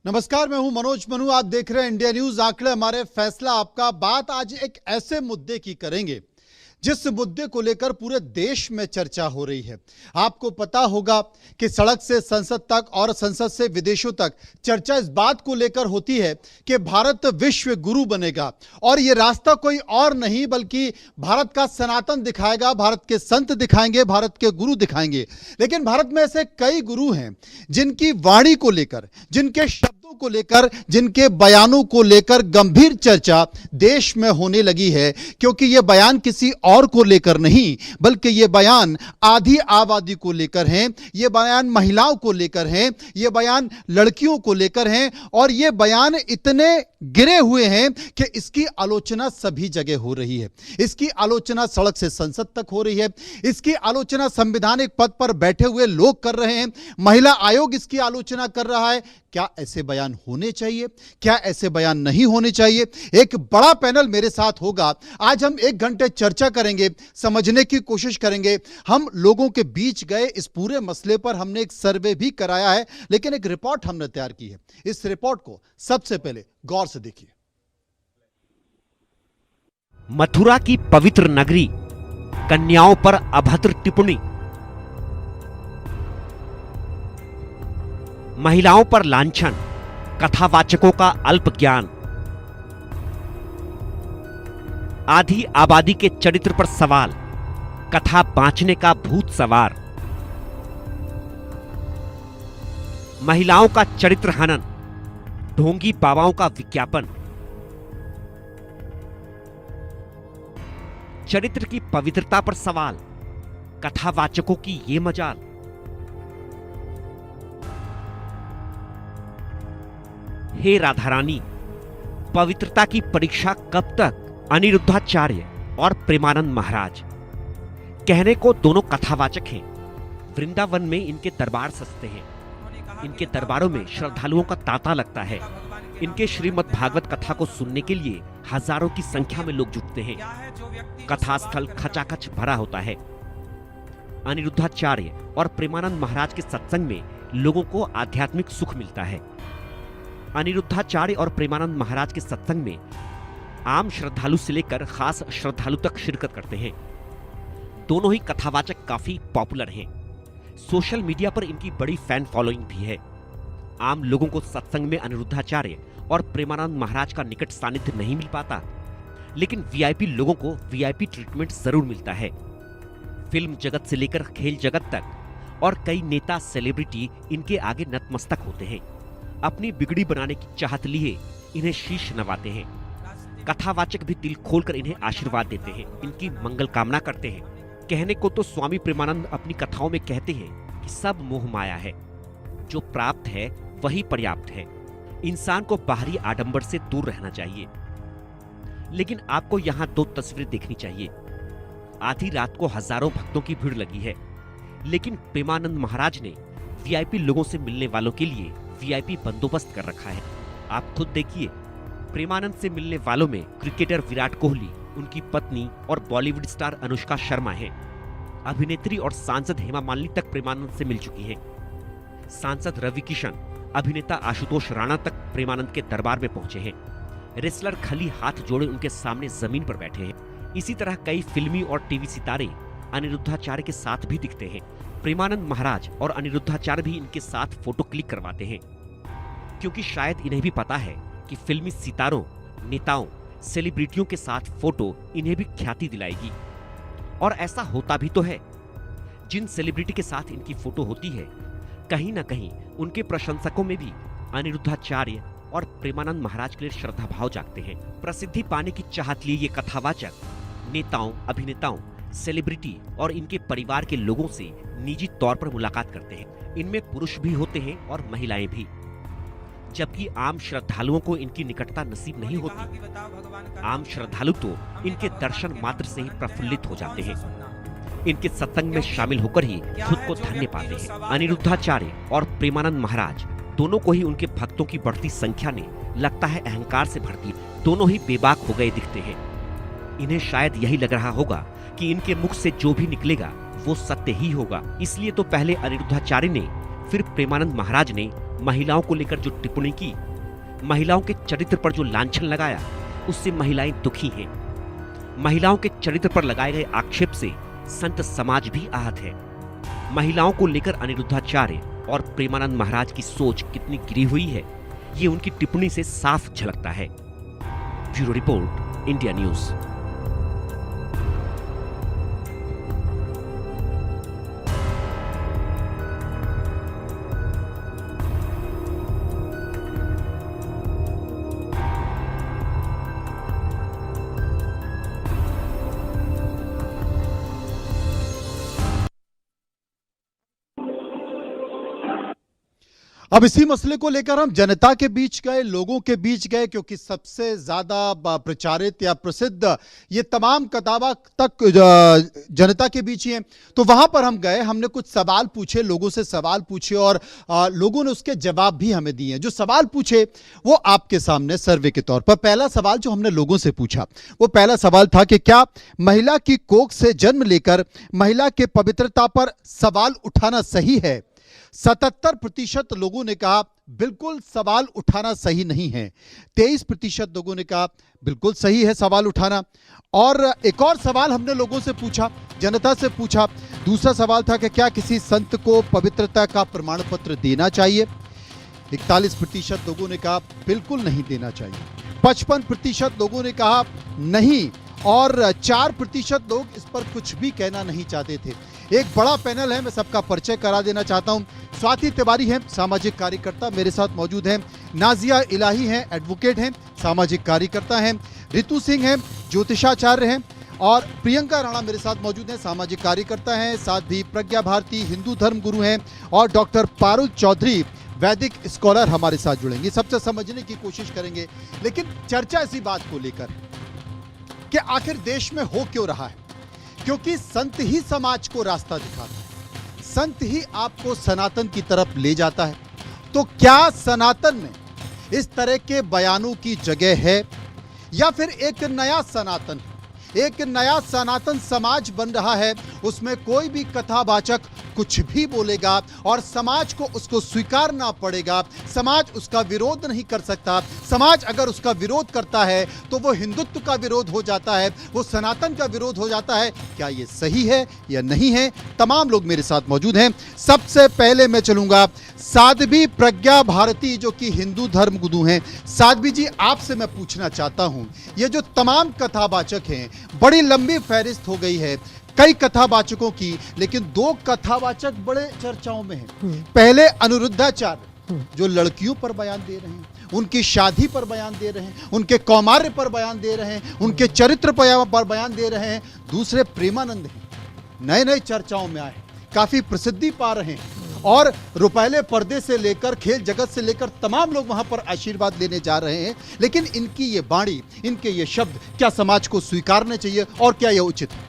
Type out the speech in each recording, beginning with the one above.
नमस्कार, मैं हूं मनोज मनु। आप देख रहे हैं इंडिया न्यूज। आंकड़े हमारे, फैसला आपका। बात आज एक ऐसे मुद्दे की करेंगे जिस मुद्दे को लेकर पूरे देश में चर्चा हो रही है। आपको पता होगा कि सड़क से संसद तक और संसद से विदेशों तक चर्चा इस बात को लेकर होती है कि भारत विश्व गुरु बनेगा, और यह रास्ता कोई और नहीं बल्कि भारत का सनातन दिखाएगा, भारत के संत दिखाएंगे, भारत के गुरु दिखाएंगे। लेकिन भारत में ऐसे कई गुरु हैं जिनकी वाणी को लेकर, जिनके शब्दों को लेकर, जिनके बयानों को लेकर गंभीर चर्चा देश में होने लगी है, क्योंकि यह बयान किसी और को लेकर नहीं बल्कि यह बयान आधी आबादी को लेकर हैं, यह बयान महिलाओं को लेकर हैं, यह बयान लड़कियों को लेकर हैं, और यह बयान इतने गिरे हुए हैं कि इसकी आलोचना सभी जगह हो रही है। इसकी आलोचना सड़क से संसद तक हो रही है, इसकी आलोचना संवैधानिक पद पर बैठे हुए लोग कर रहे हैं, महिला आयोग इसकी आलोचना कर रहा है। क्या ऐसे बयान होने चाहिए? क्या ऐसे बयान नहीं होने चाहिए? एक बड़ा पैनल मेरे साथ होगा। आज हम 1 घंटे चर्चा करेंगे, समझने की कोशिश करेंगे। हम लोगों के बीच गए, इस पूरे मसले पर हमने एक सर्वे भी कराया है, लेकिन एक रिपोर्ट हमने तैयार की है। इस रिपोर्ट को सबसे पहले गौर से देखिए। मथुरा की पवित्र नगरी, कन्याओं पर अभद्र टिप्पणी, महिलाओं पर लांछन, कथावाचकों का अल्प ज्ञान, आधी आबादी के चरित्र पर सवाल, कथा बांचने का भूत सवार, महिलाओं का चरित्र हनन, ढोंगी बाबाओं का विज्ञापन, चरित्र की पवित्रता पर सवाल, कथावाचकों की ये मजाल। हे राधा रानी, पवित्रता की परीक्षा कब तक? अनिरुद्धाचार्य और प्रेमानंद महाराज। कहने को दोनों कथावाचक हैं। वृंदावन में इनके दरबार सजते हैं। इनके दरबारों में श्रद्धालुओं का तांता लगता है। इनके श्रीमद् भागवत कथा को सुनने के लिए हजारों की संख्या में लोग जुटते हैं। कथास्थल खचाखच भरा होता है। अनिरुद्धाचार्य और प्रेमानंद महाराज के सत्संग में लोगों को आध्यात्मिक सुख मिलता है। अनिरुद्धाचार्य और प्रेमानंद महाराज के सत्संग में आम श्रद्धालु से लेकर खास श्रद्धालु तक शिरकत करते हैं। दोनों ही कथावाचक काफी पॉपुलर हैं। सोशल मीडिया पर इनकी बड़ी फैन फॉलोइंग भी है। आम लोगों को सत्संग में अनिरुद्धाचार्य और प्रेमानंद महाराज का निकट सानिध्य नहीं मिल पाता, लेकिन वीआईपी लोगों को वीआईपी ट्रीटमेंट जरूर मिलता है। फिल्म जगत से लेकर खेल जगत तक और कई नेता सेलिब्रिटी इनके आगे नतमस्तक होते हैं। अपनी बिगड़ी बनाने की चाहत लिए इन्हें शीश नवाते हैं। कथावाचक भी दिल खोलकर इन्हें आशीर्वाद देते हैं, इनकी मंगल कामना करते हैं। कहने को तो स्वामी प्रेमानंद अपनी कथाओं में कहते हैं कि सब मोह माया है, जो प्राप्त है वही पर्याप्त है। इंसान को बाहरी आडंबर से दूर रहना चाहिए। लेकिन आपको यहाँ 2 तस्वीरें देखनी चाहिए। आधी रात को हजारों भक्तों की भीड़ लगी है, लेकिन प्रेमानंद महाराज ने वीआईपी लोगों से मिलने वालों के लिए वीआईपी बंदोबस्त कर रखा है। आप खुद देखिए, प्रेमानंद से मिलने वालों में क्रिकेटर विराट कोहली, उनकी पत्नी और बॉलीवुड स्टार अनुष्का शर्मा हैं। अभिनेत्री और सांसद हेमा मालिनी तक प्रेमानंद से मिल चुकी हैं। सांसद रवि किशन, अभिनेता आशुतोष राणा तक प्रेमानंद के दरबार में पहुंचे हैं। रेसलर खली हाथ जोड़े उनके सामने जमीन पर बैठे हैं। इसी तरह कई फिल्मी और टीवी सितारे अनिरुद्धाचार्य के साथ भी दिखते हैं। प्रेमानंद महाराज और अनिरुद्धाचार्य भी इनके साथ फोटो क्लिक करवाते हैं, क्योंकि शायद इन्हें भी पता है कि फिल्मी सितारों, नेताओं, सेलिब्रिटियों के साथ फोटो इन्हें भी ख्याति दिलाएगी। और ऐसा होता भी तो है। जिन सेलिब्रिटी के साथ इनकी फोटो होती है, कहीं ना कहीं उनके प्रशंसकों में भी अनिरुद्धाचार्य और प्रेमानंद महाराज के लिए श्रद्धा भाव जागते हैं। प्रसिद्धि पाने की चाहत लिए ये कथावाचक नेताओं, अभिनेताओं, सेलिब्रिटी और इनके परिवार के लोगों से निजी तौर पर मुलाकात करते हैं। इनमें पुरुष भी होते हैं और महिलाएं भी, जबकि आम श्रद्धालुओं को इनकी निकटता नसीब नहीं होती। आम श्रद्धालु तो इनके दर्शन मात्र से ही प्रफुल्लित हो जाते हैं। इनके सत्संग में शामिल होकर ही खुद को धन्य पाते हैं। अनिरुद्धाचार्य और प्रेमानंद महाराज दोनों को ही उनके भक्तों की बढ़ती संख्या ने लगता है अहंकार से भर दी। दोनों ही बेबाक हो गए दिखते हैं। इन्हें शायद यही लग रहा होगा कि इनके मुख से जो भी निकलेगा वो सत्य ही होगा। इसलिए तो पहले अनिरुद्धाचार्य ने, फिर प्रेमानंद महाराज ने महिलाओं को लेकर जो टिप्पणी की, महिलाओं के चरित्र पर जो लांछन लगाया, उससे महिलाएं दुखी हैं। महिलाओं के चरित्र पर लगाए गए आक्षेप से संत समाज भी आहत है। महिलाओं को लेकर अनिरुद्धाचार्य और प्रेमानंद महाराज की सोच कितनी गिरी हुई है, ये उनकी टिप्पणी से साफ झलकता है। Bureau report, India news. अब इसी मसले को लेकर हम जनता के बीच गए, लोगों के बीच गए, क्योंकि सबसे ज्यादा प्रचारित या प्रसिद्ध ये तमाम किताबा तक जनता के बीच ही है। तो वहां पर हम गए, हमने कुछ सवाल पूछे, लोगों से सवाल पूछे और लोगों ने उसके जवाब भी हमें दिए। जो सवाल पूछे वो आपके सामने सर्वे के तौर पर। पहला सवाल जो हमने लोगों से पूछा, वो पहला सवाल था कि क्या महिला की कोख से जन्म लेकर महिला के पवित्रता पर सवाल उठाना सही है? 77% लोगों ने कहा बिल्कुल सवाल उठाना सही नहीं है। 23% लोगों ने कहा बिल्कुल सही है सवाल उठाना। और एक और सवाल हमने लोगों से पूछा, जनता से पूछा। दूसरा सवाल था कि क्या किसी संत को पवित्रता का प्रमाण पत्र देना चाहिए? 41% लोगों ने कहा बिल्कुल नहीं देना चाहिए। 55% लोगों ने कहा नहीं, और 4% लोग इस पर कुछ भी कहना नहीं चाहते थे। एक बड़ा पैनल है, मैं सबका परिचय करा देना चाहता हूं। स्वाति तिवारी हैं, सामाजिक कार्यकर्ता, मेरे साथ मौजूद हैं। नाजिया इलाही हैं, एडवोकेट हैं, सामाजिक कार्यकर्ता हैं। रितु सिंह हैं, ज्योतिषाचार्य हैं। और प्रियंका राणा मेरे साथ मौजूद हैं, सामाजिक कार्यकर्ता हैं। साथ भी प्रज्ञा भारती हिंदू धर्म गुरु हैं। और डॉक्टर पारुल चौधरी वैदिक स्कॉलर हमारे साथ जुड़ेंगे। सबसे समझने की कोशिश करेंगे। लेकिन चर्चा इसी बात को लेकर कि आखिर देश में हो क्यों रहा है, क्योंकि संत ही समाज को रास्ता दिखाता है, संत ही आपको सनातन की तरफ ले जाता है। तो क्या सनातन में इस तरह के बयानों की जगह है, या फिर एक नया सनातन, एक नया सनातन समाज बन रहा है, उसमें कोई भी कथावाचक कुछ भी बोलेगा और समाज को उसको स्वीकारना पड़ेगा, समाज उसका विरोध नहीं कर सकता। समाज अगर उसका विरोध करता है तो वो हिंदुत्व का विरोध हो जाता है, वो सनातन का विरोध हो जाता है। क्या ये सही है या नहीं है? तमाम लोग मेरे साथ मौजूद हैं। सबसे पहले मैं चलूंगा साध्वी प्रज्ञा भारती, जो कि हिंदू धर्म गुरु हैं। साध्वी जी, आपसे मैं पूछना चाहता हूं, ये जो तमाम कथावाचक हैं, बड़ी लंबी फहरिस्त हो गई है कई कथावाचकों की, लेकिन 2 कथावाचक बड़े चर्चाओं में हैं। पहले अनिरुद्धाचार्य, जो लड़कियों पर बयान दे रहे हैं, उनकी शादी पर बयान दे रहे हैं, उनके कौमार्य पर बयान दे रहे हैं, उनके चरित्र पर बयान दे रहे हैं। दूसरे प्रेमानंद हैं, नए नए चर्चाओं में आए, काफी प्रसिद्धि पा रहे हैं, और रुपैले पर्दे से लेकर खेल जगत से लेकर तमाम लोग वहां पर आशीर्वाद लेने जा रहे हैं। लेकिन इनकी ये वाणी, इनके ये शब्द क्या समाज को स्वीकारने चाहिए और क्या यह उचित है?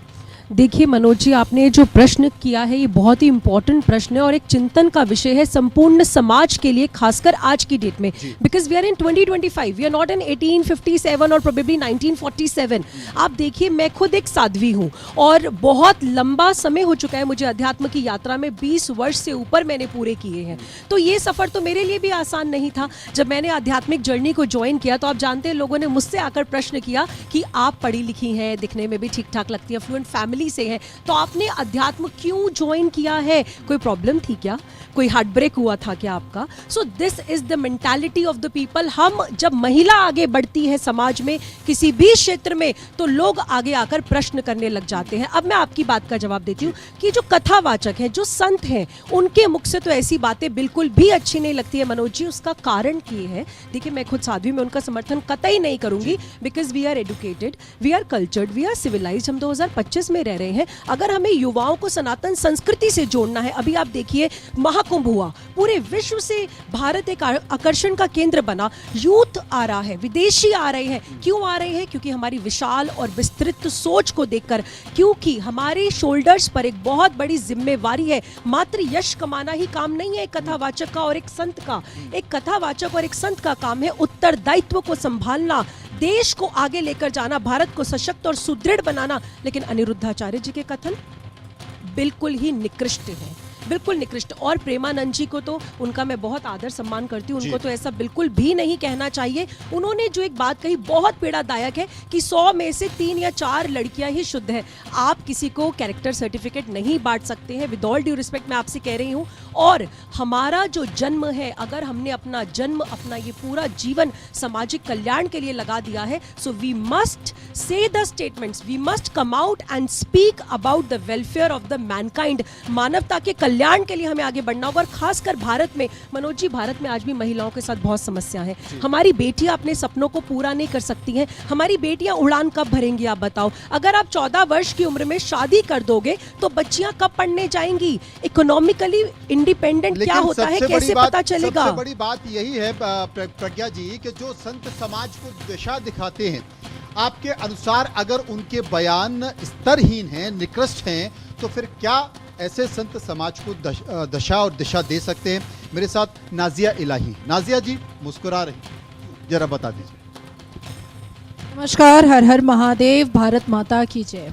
देखिए मनोज जी, आपने जो प्रश्न किया है ये बहुत ही इंपॉर्टेंट प्रश्न है और एक चिंतन का विषय है संपूर्ण समाज के लिए, खासकर आज की डेट में। Because we are in 2025, we are not in 1857 और प्रोबेबली 1947। आप देखिए, मैं खुद एक साध्वी हूँ और बहुत लंबा समय हो चुका है मुझे अध्यात्म की यात्रा में, 20 वर्ष से ऊपर मैंने पूरे किए हैं। तो ये सफ़र तो मेरे लिए भी आसान नहीं था। जब मैंने आध्यात्मिक जर्नी को ज्वाइन किया तो आप जानते हैं, लोगों ने मुझसे आकर प्रश्न किया कि आप पढ़ी लिखी हैं, दिखने में भी ठीक ठाक लगती है, फ्लुएंट फैमिली से है, तो आपने अध्यात्म क्यों ज्वाइन किया है? कोई प्रॉब्लम थी क्या? कोई हार्ट ब्रेक हुआ था क्या आपका? So this is the mentality of the people. हम जब महिला आगे बढ़ती है समाज में किसी भी क्षेत्र में, तो लोग आगे आकर प्रश्न करने लग जाते हैं। अब मैं आपकी बात का जवाब देती हूँ कि जो कथावाचक हैं, जो संत हैं, उनके मुख से तो ऐसी बातें बिल्कुल भी अच्छी नहीं लगती है मनोज जी। उसका कारण ये है, देखिए मैं खुद साध्वी में उनका समर्थन कतई नहीं करूंगी, because we are educated, we are cultured, we are civilised. हम 2025 में रह रहे हैं। अगर हमें युवाओं को सनातन संस्कृति से जोड़ना है, अभी आप देखिए महाकुंभ हुआ, पूरे विश्व से भारत एक आकर्षण का केंद्र बना, यूथ आ रहा है, विदेशी आ रहे हैं। क्यों आ रहे हैं? क्योंकि हमारी विशाल और विस्तृत सोच को देखकर, क्योंकि हमारे शोल्डर्स पर एक बहुत बड़ी जिम्मेवारी है। मात्र यश कमाना ही काम नहीं है एक कथावाचक का और एक संत का। एक कथावाचक और एक संत का काम है उत्तरदायित्व को संभालना, देश को आगे लेकर जाना, भारत को सशक्त और सुदृढ़ बनाना। लेकिन अनिरुद्धाचार्य जी के कथन बिल्कुल ही निकृष्ट है। बिल्कुल निकृष्ट। और प्रेमानंद जी को तो उनका मैं बहुत आदर सम्मान करती हूँ, उनको तो ऐसा बिल्कुल भी नहीं कहना चाहिए। उन्होंने जो एक बात कही बहुत पीड़ादायक है कि 100 में से 3 या 4 लड़कियां ही शुद्ध है। आप किसी को कैरेक्टर सर्टिफिकेट नहीं बांट सकते हैं, विद ऑल ड्यू रिस्पेक्ट मैं आपसे कह रही हूँ। और हमारा जो जन्म है, अगर हमने अपना जन्म, अपना ये पूरा जीवन सामाजिक कल्याण के लिए लगा दिया है, so we must say the statements, we must come out and speak about the welfare of the mankind. मानवता के कल्याण के लिए हमें आगे बढ़ना होगा। और खासकर भारत में, मनोज जी, भारत में आज भी महिलाओं के साथ बहुत समस्या है। हमारी बेटियां अपने सपनों को पूरा नहीं कर सकती हैं। हमारी बेटियां उड़ान कब भरेंगी, आप बताओ? अगर आप 14 वर्ष की उम्र में शादी कर दोगे तो बच्चियां कब पढ़ने जाएंगी? इकोनॉमिकली इंडिपेंडेंट क्या होता है, कैसे पता चलेगा? सबसे बड़ी बात यही है प्रज्ञा जी कि जो संत समाज को दिशा दिखाते हैं, आपके अनुसार अगर उनके बयान स्तरहीन हैं, निकृष्ट हैं, तो फिर क्या ऐसे संत समाज को दशा और दिशा दे सकते हैं? मेरे साथ नाजिया इलाही। नाजिया जी मुस्कुरा रही, जरा बता दीजिए। नमस्कार, हर हर महादेव, भारत माता की जय।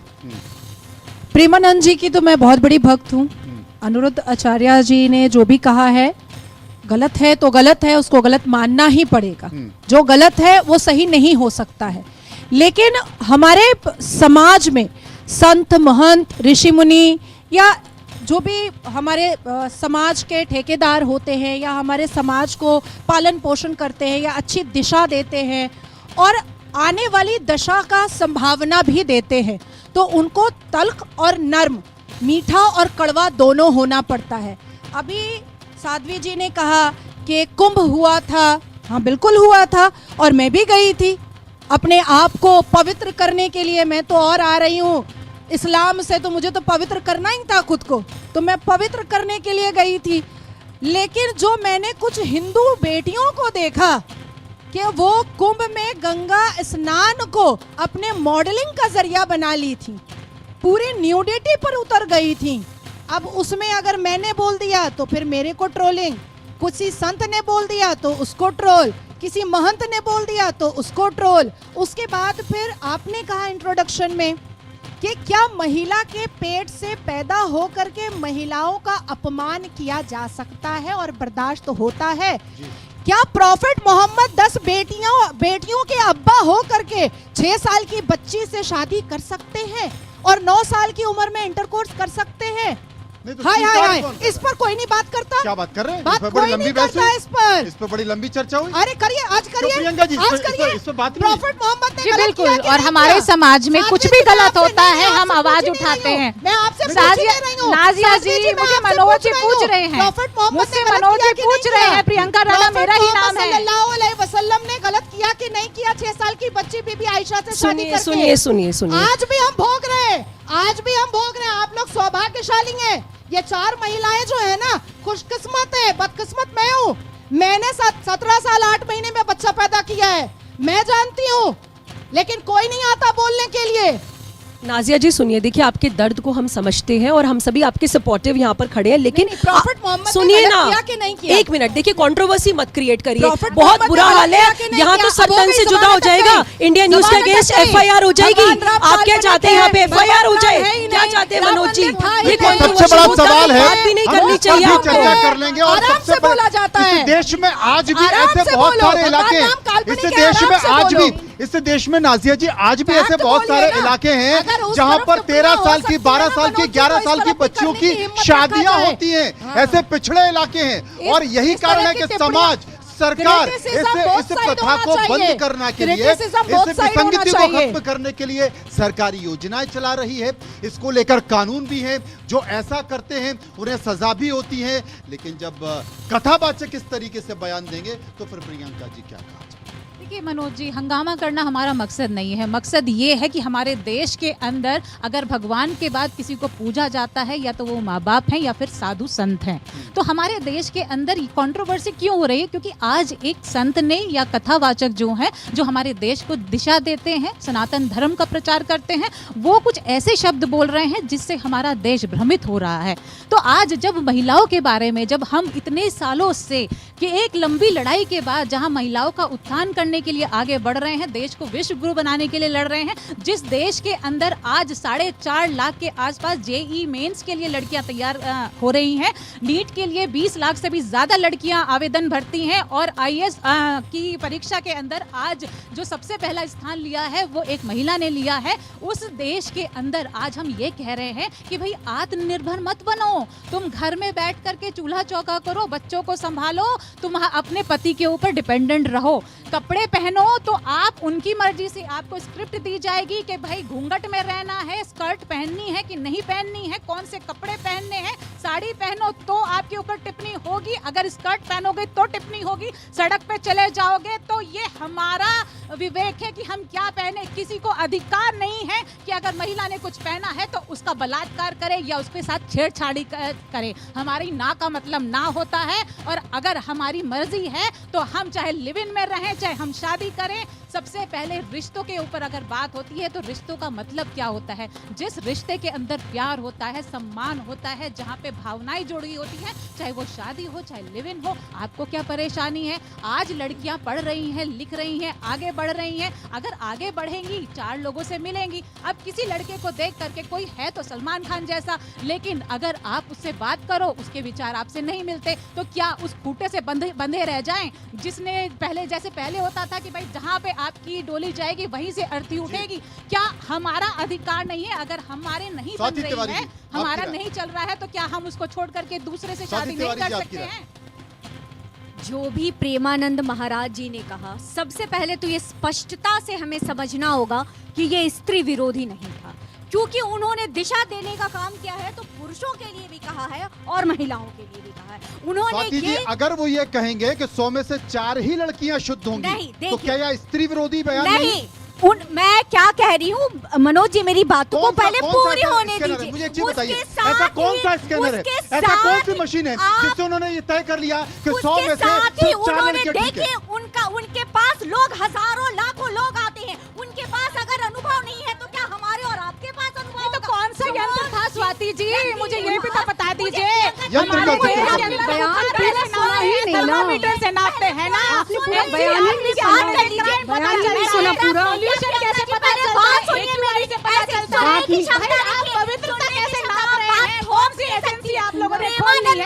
प्रेमानंद जी की तो मैं बहुत बड़ी भक्त हूँ। अनिरुद्ध आचार्य जी ने जो भी कहा है, गलत है तो गलत है, उसको गलत मानना ही पड़ेगा। जो गलत है वो सही नहीं हो सकता है। लेकिन हमारे समाज में संत, महंत, ऋषि मुनि या जो भी हमारे समाज के ठेकेदार होते हैं या हमारे समाज को पालन पोषण करते हैं या अच्छी दिशा देते हैं और आने वाली दशा का संभावना भी देते हैं, तो उनको तल्ख और नर्म, मीठा और कड़वा दोनों होना पड़ता है। अभी साध्वी जी ने कहा कि कुंभ हुआ था, हाँ बिल्कुल हुआ था, और मैं भी गई थी अपने आप को पवित्र करने के लिए। मैं तो और आ रही हूँ इस्लाम से, तो मुझे तो पवित्र करना ही था खुद को, तो मैं पवित्र करने के लिए गई थी। लेकिन जो मैंने कुछ हिंदू बेटियों को देखा कि वो कुंभ में गंगा स्नान को अपने मॉडलिंग का जरिया बना ली थी, पूरी न्यूडिटी पर उतर गई थी। अब उसमें अगर मैंने बोल दिया तो फिर मेरे को ट्रोलिंग, किसी संत ने बोल दिया तो उसको ट्रोल, किसी महंत ने बोल दिया तो उसको ट्रोल। उसके बाद फिर आपने कहा इंट्रोडक्शन में कि क्या महिला के पेट से पैदा हो करके महिलाओं का अपमान किया जा सकता है और बर्दाश्त होता है? क्या प्रॉफिट मोहम्मद 10 बेटियों के अब्बा हो करके 6 साल की बच्ची से शादी कर सकते हैं और 9 साल की उम्र में इंटरकोर्स कर सकते हैं? हाय हाय हाय, इस पर कोई नहीं बात करता। क्या बात कर रहे हैं? बात कोई नहीं करता इस पर बड़ी लंबी चर्चा हुई। अरे करिए, आज करिए, प्रियंका जी, आज करिए। इस पर बात प्रॉफिट मोहम्मद ने जी गलत बिल्कुल, किया कि और नहीं हमारे किया? समाज में कुछ भी गलत होता है हम आपसे आवाज पूछ ही नहीं उठाते रही हैं। हूँ। मैं आपसे पूछ ही नहीं रही हूँ। नाजिया साध्वी जी मैं मुझे आपसे मनोज जी रही पूछ हूँ। रहे हैं, प्रॉफिट मोहम्मद मुझसे ने गलत मनोज किया जी कि नहीं पूछ रहे किया? हैं, प्रियंका राणा प्रॉफिट मेरा ही नाम मोहम्मद है। सल्लल्लाहु अलैहि वसल्लम ने गलत किया कि नहीं किया 6 साल की बच्ची बीबी आयशा से शादी सुनिए करके? सुनिए सुनिए सुनिए, आज भी हम भोग रहे हैं, आज भी हम भोग रहे हैं। आप लोग सौभाग्यशाली हैं। ये 4 महिलाएं जो है ना, खुशकिस्मत है। बदकिस्मत मैं हूँ। मैंने 17 साल 8 महीने में बच्चा पैदा किया है, मैं जानती हूँ, लेकिन कोई नहीं आता बोलने के लिए। नाजिया जी सुनिए, देखिए आपके दर्द को हम समझते हैं और हम सभी आपके सपोर्टिव यहाँ पर खड़े हैं, लेकिन नहीं, प्रॉफिट मोहम्मद ने सुनिए गलत ना, किया कि नहीं किया? एक मिनट, देखिए कंट्रोवर्सी मत क्रिएट करिए, प्रॉफिट बहुत मोहम्मद बुरा ने हाल गलत है। किया कि नहीं यहाँ किया? तो अब वो सदन भी से जुदा हो जमानत जाएगा। है। इंडिया न्यूज के जमानत अगेंस्ट है। FIR हो जाएगी। भगवान राम आप क्या पाल चाहते हैं यहाँ पे? बनाते हैं। FIR हो भगवान जाए? राम है ही क्या नहीं। चाहते हैं राम मनोज जी? मंदिर था ही ये नहीं। सबसे बड़ा controversial सवाल है, बात भी नहीं हम करनी उस पर चाहिए भी आपको। चर्चा कर लेंगे। और आराम सबसे से बोला जाता इस है। देश में आज भी आराम ऐसे से बहुत बोलो। सारे इलाके भगवान हैं, नाम काल्पनिक इस है, देश में आराम से आज बोलो। भी, इस देश में नाजिया जी आज भी ऐसे फैक्ट बहुत बोलिए सारे ना। इलाके अगर हैं उस जहां तरफ पर से 13 पूरा साल हो की, सकती है 12 ना, साल की, मनोज जी, 11 तो साल इस की तरफ भी बच्चियों करने की की हिम्मत शादियां रखा जाए। होती हैं। हाँ। ऐसे पिछड़े इलाके हैं और यही इस कारण तरह है की कि टिप्पणियां- समाज, सरकार Criticism both इस side प्रथा होना को चाहिए। बंद करने के लिए, Criticism both इस side होना विसंगति को चाहिए। खत्म करने के लिए सरकारी योजनाएं चला रही है। इसको लेकर कानून भी है, जो ऐसा करते हैं उन्हें सजा भी होती है। लेकिन जब कथावाचक इस तरीके से बयान देंगे तो फिर प्रियंका जी क्या कहा जाए? देखिए मनोज जी, हंगामा करना हमारा मकसद नहीं है। मकसद ये है कि हमारे देश के अंदर अगर भगवान के बाद किसी को पूजा जाता है, या तो वो माँ बाप हैं या फिर साधु संत हैं। तो हमारे देश के अंदर कंट्रोवर्सी क्यों हो रही है? क्योंकि आज एक संत ने या कथावाचक जो हैं, जो हमारे देश को दिशा देते हैं, सनातन धर्म का प्रचार करते हैं, वो कुछ ऐसे शब्द बोल रहे हैं जिससे हमारा देश भ्रमित हो रहा है। तो आज जब महिलाओं के बारे में, जब हम इतने सालों से कि एक लंबी लड़ाई के बाद जहाँ महिलाओं का उत्थान करने करने के लिए आगे बढ़ रहे हैं, देश को विश्व गुरु बनाने के लिए लड़ रहे हैं। जिस देश के अंदर आज 4.5 लाख के आसपास जेई मेंस के लिए लड़कियां तैयार हो रही हैं, नीट के लिए 20 लाख से भी ज्यादा लड़कियां आवेदन भरती हैं, और आईएएस की परीक्षा के अंदर आज जो सबसे पहला स्थान लिया है वो एक महिला ने लिया है। उस देश के अंदर आज हम ये कह रहे हैं कि भाई आत्मनिर्भर मत बनो, तुम घर में बैठ करके चूल्हा चौका करो, बच्चों को संभालो, तुम अपने पति के ऊपर डिपेंडेंट रहो। कपड़े पहनो तो आप उनकी मर्जी से, आपको स्क्रिप्ट दी जाएगी कि भाई घूंघट में रहना है, स्कर्ट पहननी है कि नहीं पहननी है, कौन से कपड़े पहनने हैं, साड़ी पहनो तो आपके ऊपर टिप्पणी होगी, अगर स्कर्ट पहनोगे तो टिप्पणी होगी, सड़क पे चले जाओगे तो ये हमारा विवेक है कि हम क्या पहने। किसी को अधिकार नहीं है कि अगर महिला ने कुछ पहना है तो उसका बलात्कार करे या उसके साथ छेड़छाड़ी करे। हमारी ना का मतलब ना होता है, और अगर हमारी मर्जी है तो हम चाहे लिव इन में रहें, चाहे हम शादी करें। सबसे पहले रिश्तों के ऊपर अगर बात होती है तो रिश्तों का मतलब क्या होता है? जिस रिश्ते के अंदर प्यार होता है, सम्मान होता है, जहाँ पे भावनाएं जुड़ी होती हैं, चाहे वो शादी हो चाहे लिव इन हो। आपको क्या परेशानी है? आज लड़कियां पढ़ रही हैं, लिख रही हैं, आगे बढ़ रही हैं, अगर आगे बढ़ेंगी 4 लोगों से मिलेंगी। अब किसी लड़के को देख करके कोई है तो सलमान खान जैसा, लेकिन अगर आप उससे बात करो, उसके विचार आपसे नहीं मिलते, तो क्या उस खूंटे से बंधे रह जाएं? जिसने पहले होता था कि भाई जहाँ पे आपकी डोली जाएगी वहीं से अर्थी उठेगी। क्या हमारा अधिकार नहीं है? अगर हमारे नहीं बन रही है, हमारा नहीं चल रहा है, तो क्या हम उसको छोड़ करके दूसरे से शादी नहीं कर सकते हैं? जो भी प्रेमानंद महाराज जी ने कहा, सबसे पहले तो ये स्पष्टता से हमें समझना होगा कि ये स्त्री विरोधी नहीं था, क्योंकि उन्होंने दिशा देने का काम किया है तो पुरुषों के लिए भी कहा है और महिलाओं के लिए भी कहा है। उन्होंने ये अगर वो ये कहेंगे कि 100 में से 4 ही लड़कियां शुद्ध होंगी, तो क्या यह स्त्री विरोधी बयान नहीं? मैं क्या कह रही हूँ मनोज जी, मेरी बातों को पहले पूरी होने दीजिए। मुझे एक चीज बताइए, ऐसा कौन सा स्कैनर है, ऐसा कौन सी मशीन है जिससे उन्होंने ये तय कर लिया कि 100 में से 4 लड़कियां ठीक है? उनके पास लोग हजारों लाखों लोग आते हैं, उनके पास अगर अनुभव नहीं है तो क्या हमारे और आपके पास अनुभव होगा? तो कौन सा यंत्र था स्वाति जी, मुझे ये भी तो बता दीजिए। यंत्र थर्मामीटर से नापते हैं ना, सुना पूरा कैसे पता चलता है? पवित्रता कैसे नाप रहे हैं? कौन सी एजेंसी आप लोगों ने खोल ली है?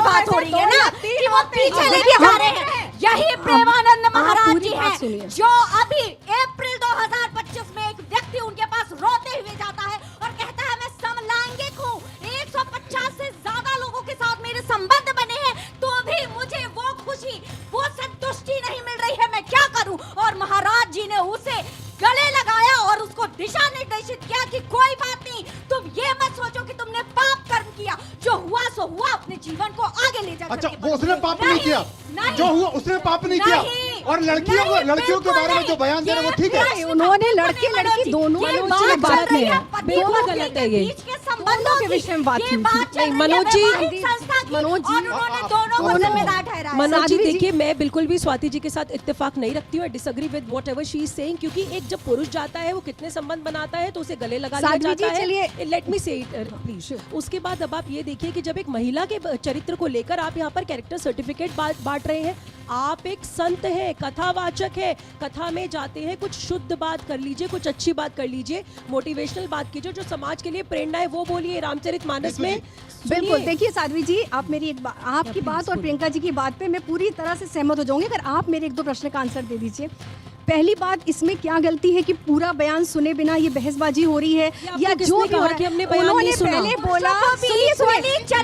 बात हो रही है ना कि वो पीछे लेके जा रहे हैं। यही प्रेमानंद महाराज जी हैं जो अभी अप्रैल 2025 में एक व्यक्ति उनके पास रोते हुए जाता है और कहता है मैं समलैंगिक हूँ, 150 से ज्यादा लोगों के साथ मेरे संबंध बने हैं, तो भी मुझे वो खुशी, वो संतुष्टि नहीं मिल रही है, मैं क्या करूं? और महाराज जी ने उसे गले लगाया और उसको दिशा निर्देशित किया कि कोई बात नहीं, तुम ये मत सोचो कि तुमने पाप कर्म किया, जो हुआ सो हुआ, अपने जीवन को आगे ले जा। अच्छा, वो उसने पाप नहीं किया, जो हुआ उसने पाप नहीं किया, और लड़कियों के बारे में जो बयान दे रहे वो ठीक है? उन्होंने लड़की दोनों बात नहीं है, बिल्कुल गलत है ये। संबंधों के विषय में बात नहीं, मनोज जी देखिए, मैं बिल्कुल भी स्वाति जी के साथ इत्तेफाक नहीं रखती हूँ, disagree with whatever she is saying, क्योंकि एक जब पुरुष जाता है वो कितने संबंध बनाता है तो उसे गले लगा लिया जाता है। लेट मी से इट प्लीज। उसके बाद अब आप ये देखिए कि जब एक महिला के चरित्र को लेकर आप यहाँ पर कैरेक्टर सर्टिफिकेट बांट रहे हैं, आप एक संत हैं, कथावाचक है, कथा में जाते हैं, कुछ शुद्ध बात कर लीजिए, कुछ अच्छी बात कर लीजिए, मोटिवेशनल बात कीजिए, जो समाज के लिए प्रेरणा है वो बोलिए। रामचरितमानस में बिल्कुल, देखिए साध्वी जी, आप मेरी आपकी बात और प्रियंका जी की बात पे मैं पूरी तरह से सहमत हो जाऊंगी, अगर आप मेरे 1-2 प्रश्न का आंसर दे दीजिए। पहली बात, इसमें क्या गलती है कि पूरा बयान सुने बिना ये बहसबाजी हो रही है, या जो भी हो रहा है? हमने बयान नहीं सुना, पहले बोला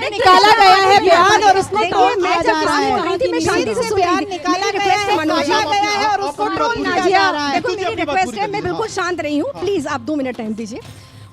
निकाला गया है बयान और उसको मैं जब शांति से बयान निकाला गया है और उसको टोकना जा रहा है। देखो मेरी रिक्वेस्ट है, मैं बिल्कुल शांत रही हूँ, प्लीज आप 2 मिनट टाइम दीजिए।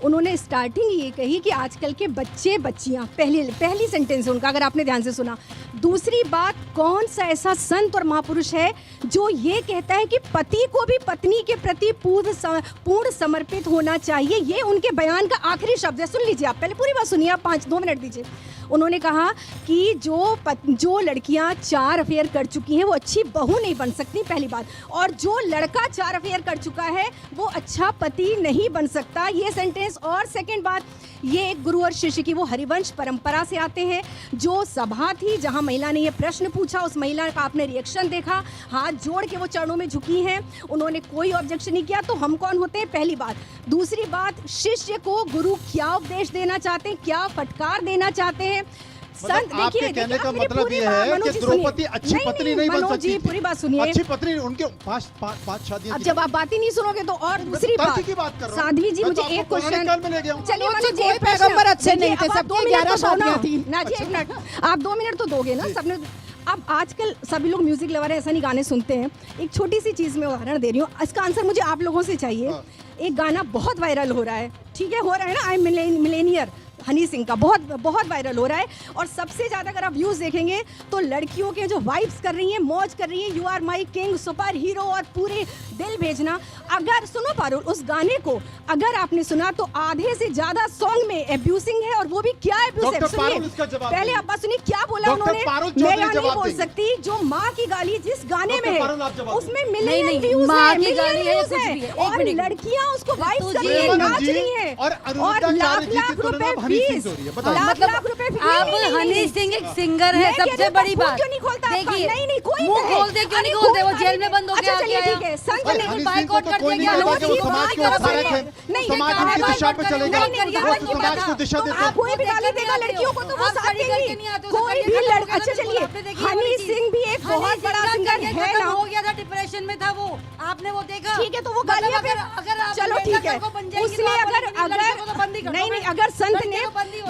उन्होंने स्टार्टिंग ये कही कि आजकल के बच्चे बच्चियां, पहली सेंटेंस उनका अगर आपने ध्यान से सुना। दूसरी बात, कौन सा ऐसा संत और महापुरुष है जो ये कहता है कि पति को भी पत्नी के प्रति पूर्ण समर्पित होना चाहिए? ये उनके बयान का आखिरी शब्द है, सुन लीजिए आप, पहले पूरी बात सुनिए, आप 2 मिनट दीजिए। उन्होंने कहा कि जो लड़कियां 4 अफेयर कर चुकी हैं वो अच्छी बहू नहीं बन सकती, पहली बात, और जो लड़का 4 अफेयर कर चुका है वो अच्छा पति नहीं बन सकता, ये सेंटेंस। और सेकंड बात, ये एक गुरु और शिष्य की वो हरिवंश परंपरा से आते हैं। जो सभा थी जहां महिला ने ये प्रश्न पूछा, उस महिला का आपने रिएक्शन देखा, हाथ जोड़ के वो चरणों में झुकी हैं, उन्होंने कोई ऑब्जेक्शन नहीं किया। तो हम कौन होते हैं, पहली बात। दूसरी बात, शिष्य को गुरु क्या उपदेश देना चाहते हैं, क्या फटकार देना चाहते हैं। संत आपके कहने का मतलब ये है कि द्रौपदी अच्छी पत्नी नहीं बन सकती जी, पूरी बात सुनिए। अच्छी पत्नी उनके पांच शादियां अब जब आप बात ही नहीं सुनोगे तो। और दूसरी बात, साध्वी जी, मुझे एक क्वेश्चन, चलिए कोई पैगंबर अच्छे नहीं थे, सबकी 11 शादियां थी ना जी। 1 मिनट, आप 2 मिनट तो दोगे ना सबने। अब आजकल सभी लोग म्यूजिक लवर है, ऐसा नहीं गाने सुनते हैं। एक छोटी सी चीज में उदाहरण दे रही हूँ, इसका आंसर मुझे आप लोगों से चाहिए। एक गाना बहुत वायरल हो रहा है, ठीक है, हो रहा है ना, I am Millionaire, Honey Singh का बहुत वायरल हो रहा है। और सबसे ज्यादा अगर आप व्यूज देखेंगे तो लड़कियों के जो वाइब्स कर रही हैं, मौज कर रही हैं, you are my king, super hero, और पूरे दिल भेजना। अगर सुनो पारुल, उस गाने को अगर आपने सुना तो आधे से ज्यादा सॉन्ग में एब्यूसिंग है, और वो भी क्या एब्यूज है, पहले आप बात सुनिए क्या बोला उन्होंने। मैं यहाँ नहीं बोल सकती, जो माँ की गाली जिस गाने में है उसमें मिलियन व्यूज है, और लड़कियां उसको वाइब्स कर रही हैं, नाच रही हैं, और लाख रुपए फीस, लाख रुपए फीस। आप हनी सिंह एक सिंगर है, सबसे बड़ी बात। क्यों नहीं खोलता? देखिए, नहीं कोई मुंह खोलते क्यों नहीं खोलते? वो जेल में बंद हो गया। चलिए ठीक है, संत ने बाइकआउट कर दिया। कोई भी गाली देगा लड़कियों को तो वो साथ देंगी, कोई भी लड़का। अच्छा चलिए, हनी सिंह भी एक बहुत बड़ा सिंगर है ना, हो गया था, डिप्रेशन में था वो, आपने वो देखा? ठीक है, तो वो गालियां फिर, चलो ठीक है, उसने अगर नहीं, अगर संत ने,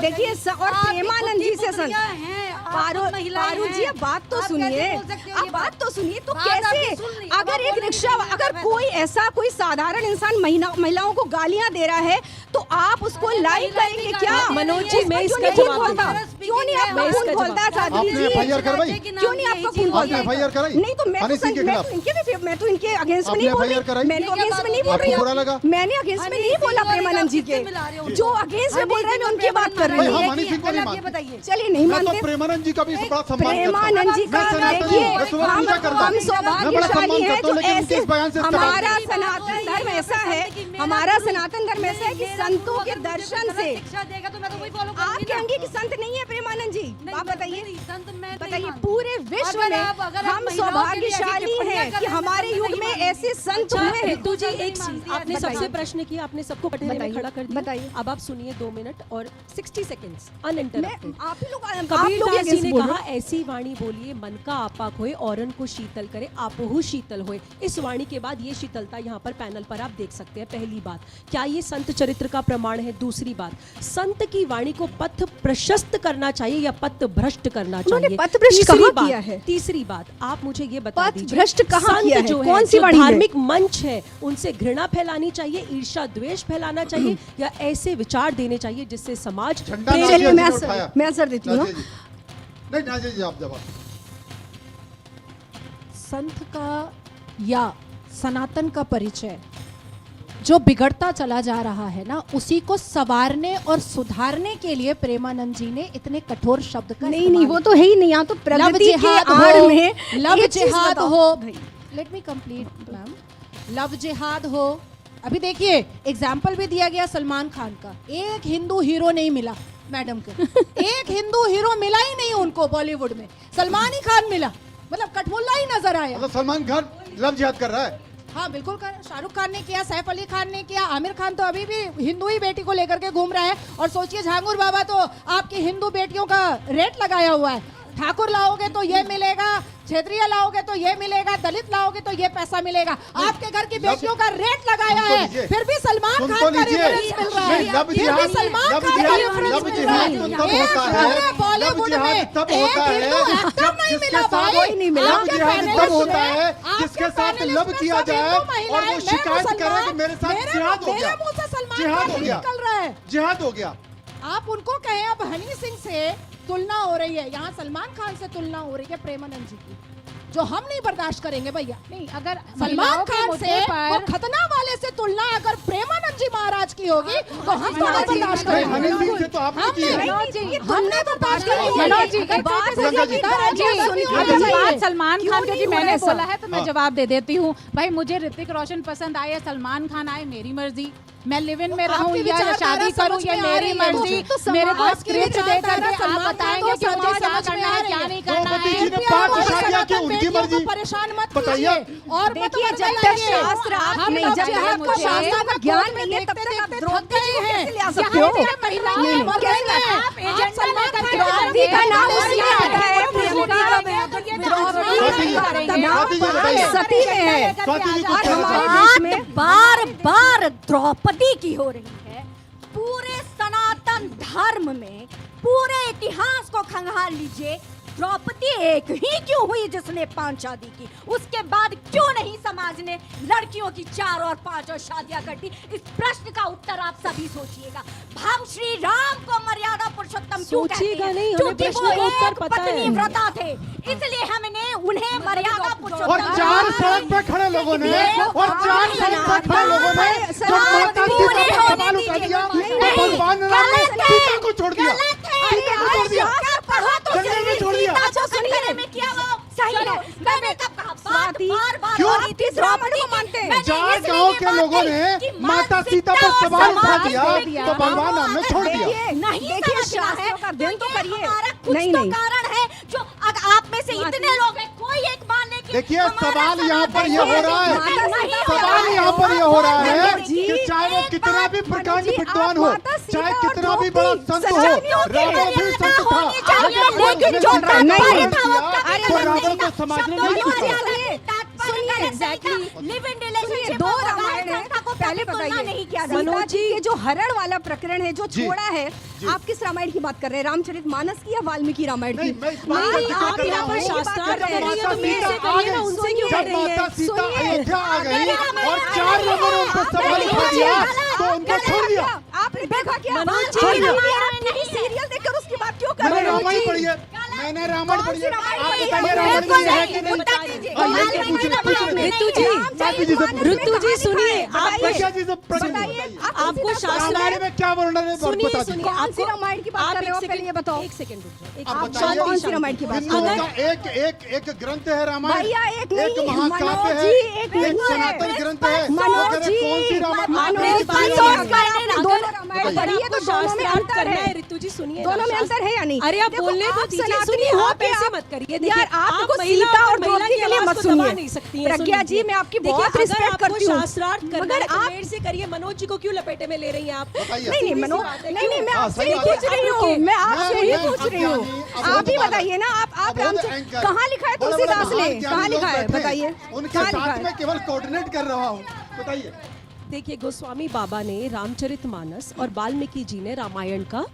देखिए, और प्रेमानंद जी से संत, पारुल जी अब बात तो सुनिए, अब बात तो सुनिए। तो कैसे अगर एक रिक्शा, अगर कोई ऐसा कोई साधारण इंसान महिलाओं को गालियां दे रहा है तो आप उसको लाइक करेंगे क्या? मनोज जी, मैं इसका जवाब दूंगा। क्यों नहीं आपका खून खोलता साध्वी जी? क्यों नहीं आपका खून खोलता? नहीं तो मैं तो इनके अगेंस्ट में नहीं बोल रही, मैंने अगेंस्ट में नहीं बोल रही हूँ, मैंने अगेंस्ट में नहीं बोला प्रेमानंद जी के, जो अगेंस्ट में बोल रहे हैं मैं उनकी बात कर रही हूँ। चलिए नहीं मानते प्रेमानंद जी का भी बड़ा सम्मान, प्रेमानंद जी का, देखिए हम सौभाग्यशाली हैं जो ऐसे, हमारा सनातन धर्म ऐसा है, हमारा सनातन धर्म ऐसा है कि संतों के दर्शन से आप कहेंगे कि संत नहीं है प्रेमानंद जी? आप बताइए, बताइए, पूरे विश्व में हम सौभाग्यशाली हैं कि हमारे युग में ऐसे संत हुए हैं। रितु जी, एक आपने सबसे प्रश्न किया, आपने सबको कटघरे में खड़ा कर दिया। बताइए, अब आप सुनिए 2 मिनट और 60 सेकंड्स अनइंटरप्टेड। आप ही लोग कबीरदास जी ने कहा, ऐसी वाणी बोलिए मन का आपा खोए, औरन को शीतल करे आपहु शीतल होए। इस वाणी के बाद ये शीतलता यहाँ पर पैनल पर आप देख सकते हैं। पहली बात, क्या ये संत चरित्र का प्रमाण है? दूसरी बात, संत की वाणी को पथ प्रशस्त करना चाहिए या पथ भ्रष्ट करना चाहिए? पथ भ्रष्ट कहाँ किया है? तीसरी बात, आप मुझे ये बता दीजिए, भ्रष्ट कहाँ किया है? जो कौन सी जो वाणी? धार्मिक मंच है, उनसे घृणा फैलानी चाहिए, ईर्ष्या द्वेष फैलाना चाहिए, या ऐसे विचार देने चाहिए जिससे समाज चलिए मैं असर देती हूँ। संत का या सनातन का परिचय जो बिगड़ता चला जा रहा है ना, उसी को संवारने और सुधारने के लिए प्रेमानंद जी ने इतने कठोर शब्द का नहीं वो तो है ही नहीं, यहाँ तो प्रगति के आड़ में लव जिहाद हो। Let me complete ma'am. Love जिहाद हो, अभी देखिए एग्जाम्पल भी दिया गया सलमान खान का, एक हिंदू हीरो नहीं मिला मैडम को, एक हिंदू हीरो मिला ही नहीं उनको बॉलीवुड में, सलमान ही खान मिला, मतलब कठमुल्ला ही नजर आया। मतलब सलमान खान लव जिहाद कर रहा है? हाँ बिल्कुल कर, शाहरुख खान ने किया, सैफ अली खान ने किया, आमिर खान तो अभी भी हिंदू ही बेटी को लेकर के घूम रहा है। और सोचिए झांगुर बाबा तो आपकी हिंदू बेटियों का रेट लगाया हुआ है, ठाकुर लाओगे तो ये मिलेगा, क्षेत्रीय लाओगे तो ये मिलेगा, दलित लाओगे तो ये पैसा मिलेगा। आपके घर की बेटियों का रेट लगाया है, फिर भी सलमान खान का रेफरेंस मिल रहा है, फिर भी सलमान खान का रेफरेंस मिल रहा है। बॉलीवुड में एक हिंदू एक्टर नहीं मिला भाई, नहीं मिला। तब होता है जिसके साथ लव किया जाए और वो शिकायत करे कि मेरे साथ जिहाद हो गया, जिहाद हो गया, निकल रहा है, जिहाद हो गया। आप उनको कहें, अब हनी सिंह से तुलना हो रही है, यहाँ सलमान खान से तुलना हो रही है प्रेमानंद जी की, जो हम नहीं बर्दाश्त करेंगे भैया। नहीं, अगर सलमान महिलाओं के खान मुद्दे से पर वो खतना वाले से तुलना अगर प्रेमानंद जी महाराज की होगी तो हम तो नहीं बर्दाश्त नहीं, करेंगे। हनी सिंह से तो आपने की है। हमने बर्दाश्त नहीं मनोज जी, किया। एक बात सेकंड से जी, जब जी, होना चाहिए। बात सलमान खान की जी मैंने बोला है तो मैं हाँ। जवाब दे देती हूँ। भाई मुझे ऋतिक रोशन पसंद आए, सलमान खान आए, मेरी मर्जी। मैं लिव इन में रहूं आपकी या विचारधारा शादी करूं समझ ये में आ मेरी रही है मर्जी। मुझे तो समाज मेरे को की स्क्रिप्ट दे विचारधारा करके आप सलमान बताएंगे खान कि को मुझे क्या समझ में करना आ है रही क्या है। नहीं करना द्रौपदी जी है। ने 5 शादियां की, उनकी मर्जी। परेशान मत बताइए। कीजिए। और देखिए, मत जब तक बताइए। शास्त्र आप हम नहीं, लोग जब तक जहाँ आपको को शास्त्र का कोर्ट ज्ञान में नहीं है, तब तक देखते आप देखते द्रौपदी जी को थक गए कैसे ले आ हैं। सकते हो? यहाँ पे महिलाएं नहीं, मर कैसे रही हैं। आप एजेंडा सलमान लेकर खान के द्रौपदी का नाम उसमें आता है, सती में है। स्वाति जी कुछ और कहना हमारे चाहेंगे? देश में बार बार द्रौपदी की हो रही है। पूरे सनातन धर्म में पूरे इतिहास को खंगाल लीजिए, द्रौपदी एक ही क्यों हुई जिसने 5 शादी की? उसके बाद क्यों नहीं समाज ने लड़कियों की 4 और 5 और शादियां कर दी? इस प्रश्न का उत्तर आप सभी सोचिएगा। हम श्री राम को मर्यादा पुरुषोत्तम क्यों कहते सोचिएगा हैं? नहीं, हमें क्योंकि प्रश्न वो का उत्तर एक पता है। पत्नी व्रता थे, इसलिए हमने उन्हें मर्यादा और पुरुषोत्तम 4 सड़क पे खड़े लोगों ने, और 4 सड़क पे खड़े लोगों ने जब माता सीता पर सवाल उठा दिया तो भगवान राम ने सीता को छोड़ दिया, सीता को छोड़ दिया, जंगल में छोड़ दिया। में किया वो सही है। मैंने कब कहा? स्वाति, बार क्यों? हो रही थी द्रौपदी को मानते हैं। 4 गांव के लोगों ने माता सीता पर सवाल उठा दिया तो भगवान राम ने छोड़ दिया। देखिए, नहीं देखिए, समझना है शास्त्रों का अध्ययन तो ये करिए। हमारा कुछ नहीं, तो नहीं। कारण है जो आप में से इतने लोग हैं, कोई एक माने कि देखिए, हमारा सवाल यहाँ पर ये हो रहा है, नहीं सवाल यहाँ पर ये हो रहा है मनोज जी, कि चाहे वो कितना भी प्रकांड जी, विद्वान आप हो, माता सीता चाहे और कितना भी बड़ा द्रौपदी संत हो, सच्चाइयों की रावण भी संत था, होनी चाहिए, लेकिन जो नहीं था वो तो रावण को समाज ने नहीं पूछा। सुनिए, 2 रामायण है, पहले बताइए नहीं किया जाता। मनोज जी, ये जो हरण वाला प्रकरण है जो जी, छोड़ा है, आप किस रामायण की बात कर रहे हैं? रामचरितमानस की या वाल्मीकि रामायण की? नहीं, मैं इस बात का जिक्र आप कर रहा यहाँ पर हूँ। शास्त्रार्थ जब कर रही है माता तो मेरे सीता से आ करिए ना, गई, उनसे क्यों जब कर रही है? माता सीता सुनिए, अयोध्या आ गई और 4 लोगों ने उन पर सवाल उठा दिया तो उनको छोड़ दिया। आपने देखा क्या? मनोज जी, छोड़ दिया। सीरियल देखकर उसकी बात क्यों कर मैंने रहे हो? रामायण पढ़ी है, मैंने रामायण पढ़ी है। आप रामायण बताइए रामायण में है कि नहीं? ऋतु जी, स्वाति जी से पूछिए। ऋतु जी सुनिए, आप प्रज्ञा जी से प्रश्न बताइए, बताइए। आपको शास्त्रार्थ रामायण में क्या वर्णन है सुनिए बता सुनिए, दीजिए। कौन सी आपको रामायण की बात आप कर रहे हो? एक पहले ये बताओ। एक सेकंड रुक जाओ, एक आप आप बताइए। कौन सी रामायण की बात कर रहे हिंदुओं हो? का एक ग्रंथ है रामायण, भैया, एक नहीं, महाकाव्य मनोज है, जी, एक एक नहीं है। सनातन ग्रंथ है। मनोज वो कह रहे जी, कौन सी रामायण? मनोज मेरी जी, बात अगर सुनिए। दोनों रामायण पढ़ी है तो दोनों में अंतर करना है। है। ऋतु जी सुनिए, दोनों में अंतर है या नहीं? अरे आप देखो, बोलने तो आप दीजिए, सनातनी सुनिए, हो आप कि ऐसे आप- मत करिए। यार, देखिए, आप देखो, महिला सीता और महिला द्रौपदी की के लिए आवाज मत को सुनिए। दबा नहीं सकती हैं, सुन प्रज्ञा जी, लीजिए। मैं आपकी देखिए, बहुत अगर रिस्पेक्ट आपको करती हूँ। शास्त्रार्थ करना मगर है तो आप- मेरे से करिए, मनोज जी को क्यों लपेटे में ले रही हैं आप? बताइए। नहीं, नहीं, सीधी सी मनोज, बात है, नहीं, नहीं, मैं क्यों? आपसे सही ही बात पूछ है। रही हूँ। मैं आपसे ही मैं पूछ रही हूँ। अज्ञानी, आप ही अबोध बताइए ना, आप अबोध रामचरित एंकर। कहाँ लिखा है? बड़े-बड़े तुलसीदास ने महान ज्ञानी कहाँ लोग लिखा है? बैठे हैं। बताइए, उनके कहाँ लिखा साथ है? में केवल कोऑर्डिनेट कर रहा हूँ। बताइए। देखिए, गोस्वामी बाबा ने रामचरितमानस और वाल्मीकि जी ने रामायण का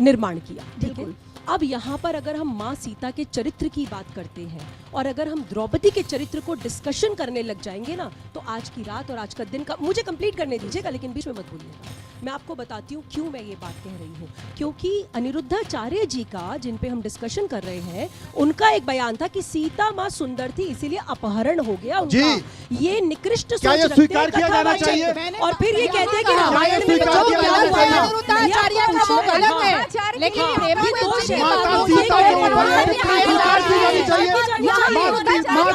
निर्माण किया, ठीक है। अब यहाँ पर अगर हम माँ सीता के चरित्र की बात करते हैं और अगर हम द्रौपदी के चरित्र को डिस्कशन करने लग जाएंगे ना, तो आज की रात और आज का दिन का मुझे कंप्लीट करने दीजिएगा, लेकिन बीच में मत बोलिएगा। मैं आपको बताती हूँ क्यों मैं ये बात कह रही हूँ। क्योंकि अनिरुद्धाचार्य जी का, जिन पे हम डिस्कशन कर रहे हैं, उनका एक बयान था कि सीता माँ सुंदर थी इसीलिए अपहरण हो गया उनका। ये निकृष्ट क्या ये सोच स्वीकार रखते हैं किया जाना कथावाचक। चाहिए? और फिर ये कहते हैं कि कहा, रामायण में स्वीकार जो किया क्या जाना हुआ चाहिए। है, अनिरुद्धाचार्य का वो गलत है, हाँ, लेकिन हाँ, प्रेमी ये में दोष है। माता तो सीता ये के ऊपर कहते हैं ये टिप्पणी स्वीकार की जानी चाहिए। माँ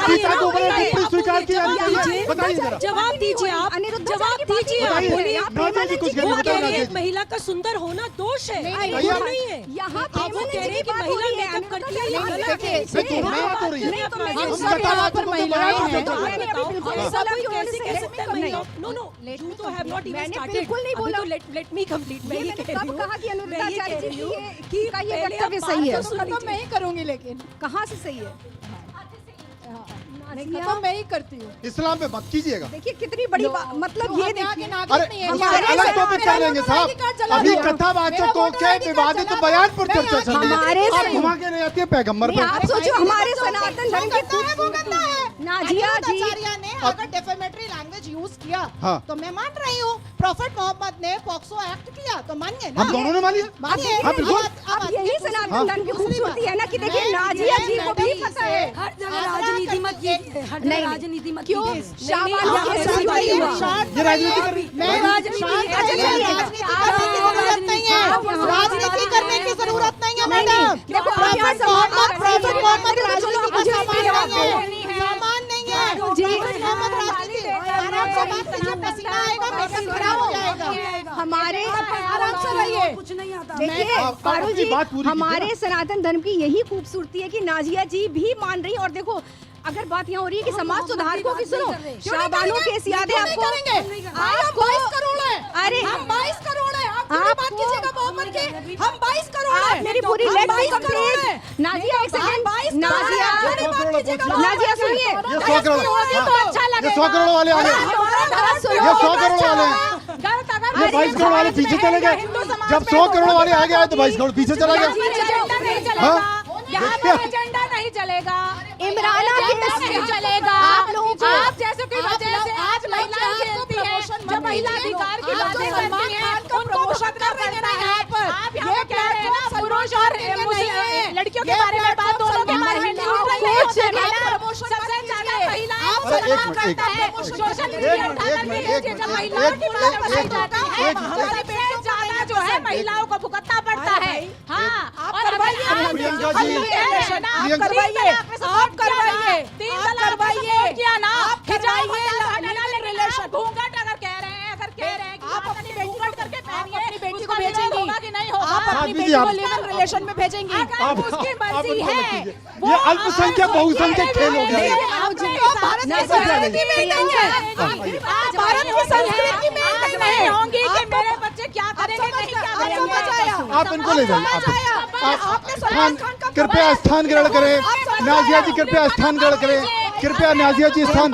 सीता के ऊपर ये टिप्पणी स्वीकार की जानी चाहिए। बताइए जरा। जवाब दीजिए आप, जवाब दीजिए आप, बताइए। बोलिए। नौजवान जी कुछ कहना वो कह बताओ, रही है नौजवान जी। महिला का सुंदर होना दोष है, नहीं, गुण भैया। नहीं है। यहाँ आप वो कह रहे हैं कि बात हो महिला रही है, मेकअप करती है, ये नहीं, गलत है। देखिए, दोनों बात हो रही है। नहीं, तो मैं- हम हम सब यहाँ पर तो महिलाएं बयान हैं। दो। मैंने अभी बिल्कुल नहीं ऐसा बोला कोई कि उन्होंने कैसे कह select सकता है नहीं। महिला? No no, you two have not even मैंने started. बिल्कुल नहीं अभी बोला। तो let me complete. मैं ये ये मैंने कह रही कब हूँ, कहा कि मैं ये अनिरुद्धाचार्य कह जी रही हूँ की कि का ये पहले वक्तव्य आप सही है। बात तो सुन खत्म मैं ही करूंगी, लेकिन कहाँ से सही है? नहीं, खत्म मैं ही करती हूँ। इस्लाम पे मत कीजिएगा। देखिए कितनी बड़ी मतलब ये देखिए अरे अलग टॉपिक कर लेंगे साहब। अभी कथावाचकों के विवादित बयान पर चर्चा चल रही हमारे है। आप से- घुमा के ले जाती है पैगंबर नहीं, आप पर। सोचो हमारे सनातन धर्म की नाजिया जी ने अगर डेफेमेटरी लैंग्वेज यूज किया हाँ। तो मैं मान रही हूँ प्रॉफेट मोहम्मद हमने पॉक्सो एक्ट किया तो मानिए ना, हम दोनों ने मानिए। मानिए। हाँ, बिल्कुल। अब यही सनातन धर्म की खूबसूरती है ना कि देखिए नाजिया जी को भी पता है। हर जगह राजनीति मत कीजिए, हर जगह राजनीति मत क्यों? कीजिए। शाबाश, ये राजनीति कर रही है। मैं राजनीति करने की जरूरत नहीं है मैडम। देखो, आप यहाँ प्रॉफिट मोहम्मद राजनीति का सामान नहीं है। जी। मोहम्मद राजनीति आराम से बात कीजिए, पसीना आएगा, मेकअप खराब हो जाएगा। हमारे आराम से रहिए। कुछ नहीं आता। देखिए आप पारुल अपनी जी, बात पूरी कीजिए हमारे सनातन धर्म की यही खूबसूरती है कि नाजिया जी भी मान रही। और देखो, अगर बात यहाँ हो रही है कि समाज सुधारकों की सुनो, शाबानो केस याद है आपको? आपको 22 करोड़ है। अरे हम 22 करोड़ है। आप पूरी बात कीजिएगा मोहम्मद के। हम 22 करोड़ आप है। मेरी पूरी हम लेट 22 करोड़ कंप्लीट। है। नाजिया एक सेकंड, नाजिया पूरी बात कीजिएगा। नाजिया सुनिए, ये 100 करोड़, अच्छा ये लगेगा। 100 करोड़ वाले आ गए। ये 100 करोड़ वाले हैं। ये 22 करोड़ वाले पीछे चले गए। जब 100 करोड़ वाले आ गए तो 22 करोड़ पीछे चला गया। हाँ? एजेंडा नहीं चलेगा, इमराना केस नहीं चलेगा। आप लोगों को आप जैसे की वजह से आज महिलाएं खेलती हैं, जब महिला अधिकार की बातें करती हैं, उनको बहुत कर रहे हैं यहाँ पर। आप यहाँ कह रहे हैं ना पुरुष और लड़कियों के बारे में बात, दोनों के बारे में नहीं हो रही है। सबसे ज्यादा महिलाओं को सलाम करता है। सोशल मीडिया उठाकर के लीजिए, जब महिलाओं की बात बताई जाती है, सबसे ज्यादा जो है महिलाओं को भुगतना पड़ता है। हाँ, और प्रियंका जी, आप करवाइए, आप करवाइए, 3 करवाइए क्या ना, रिलेशन घूंघट अगर कह रहे हैं, अगर कह रहे हैं कि आप अपनी घूंघट करके पहनिए, बेटी को उसका विरोध भेजेंगी। होगा कि नहीं होगा? आप अपनी बेटी को लिव इन रिलेशन में भेजेंगी। अगर उसकी मर्जी है, ये अल्पसंख्यक बहुसंख्यक खेल हो गया है। भारत की संस्कृति में ही नहीं है। भारत की संस्कृति में ही नहीं है। होंगी कि मेरे बच्चे क्या करेंगे, नहीं क्या करेंगे। आप इनको ले जाइए। कृपया स्थान ग्रहण करें। नाजिया जी कृपया स्थान ग्रहण करें। कृपया नाजिया जी स्थान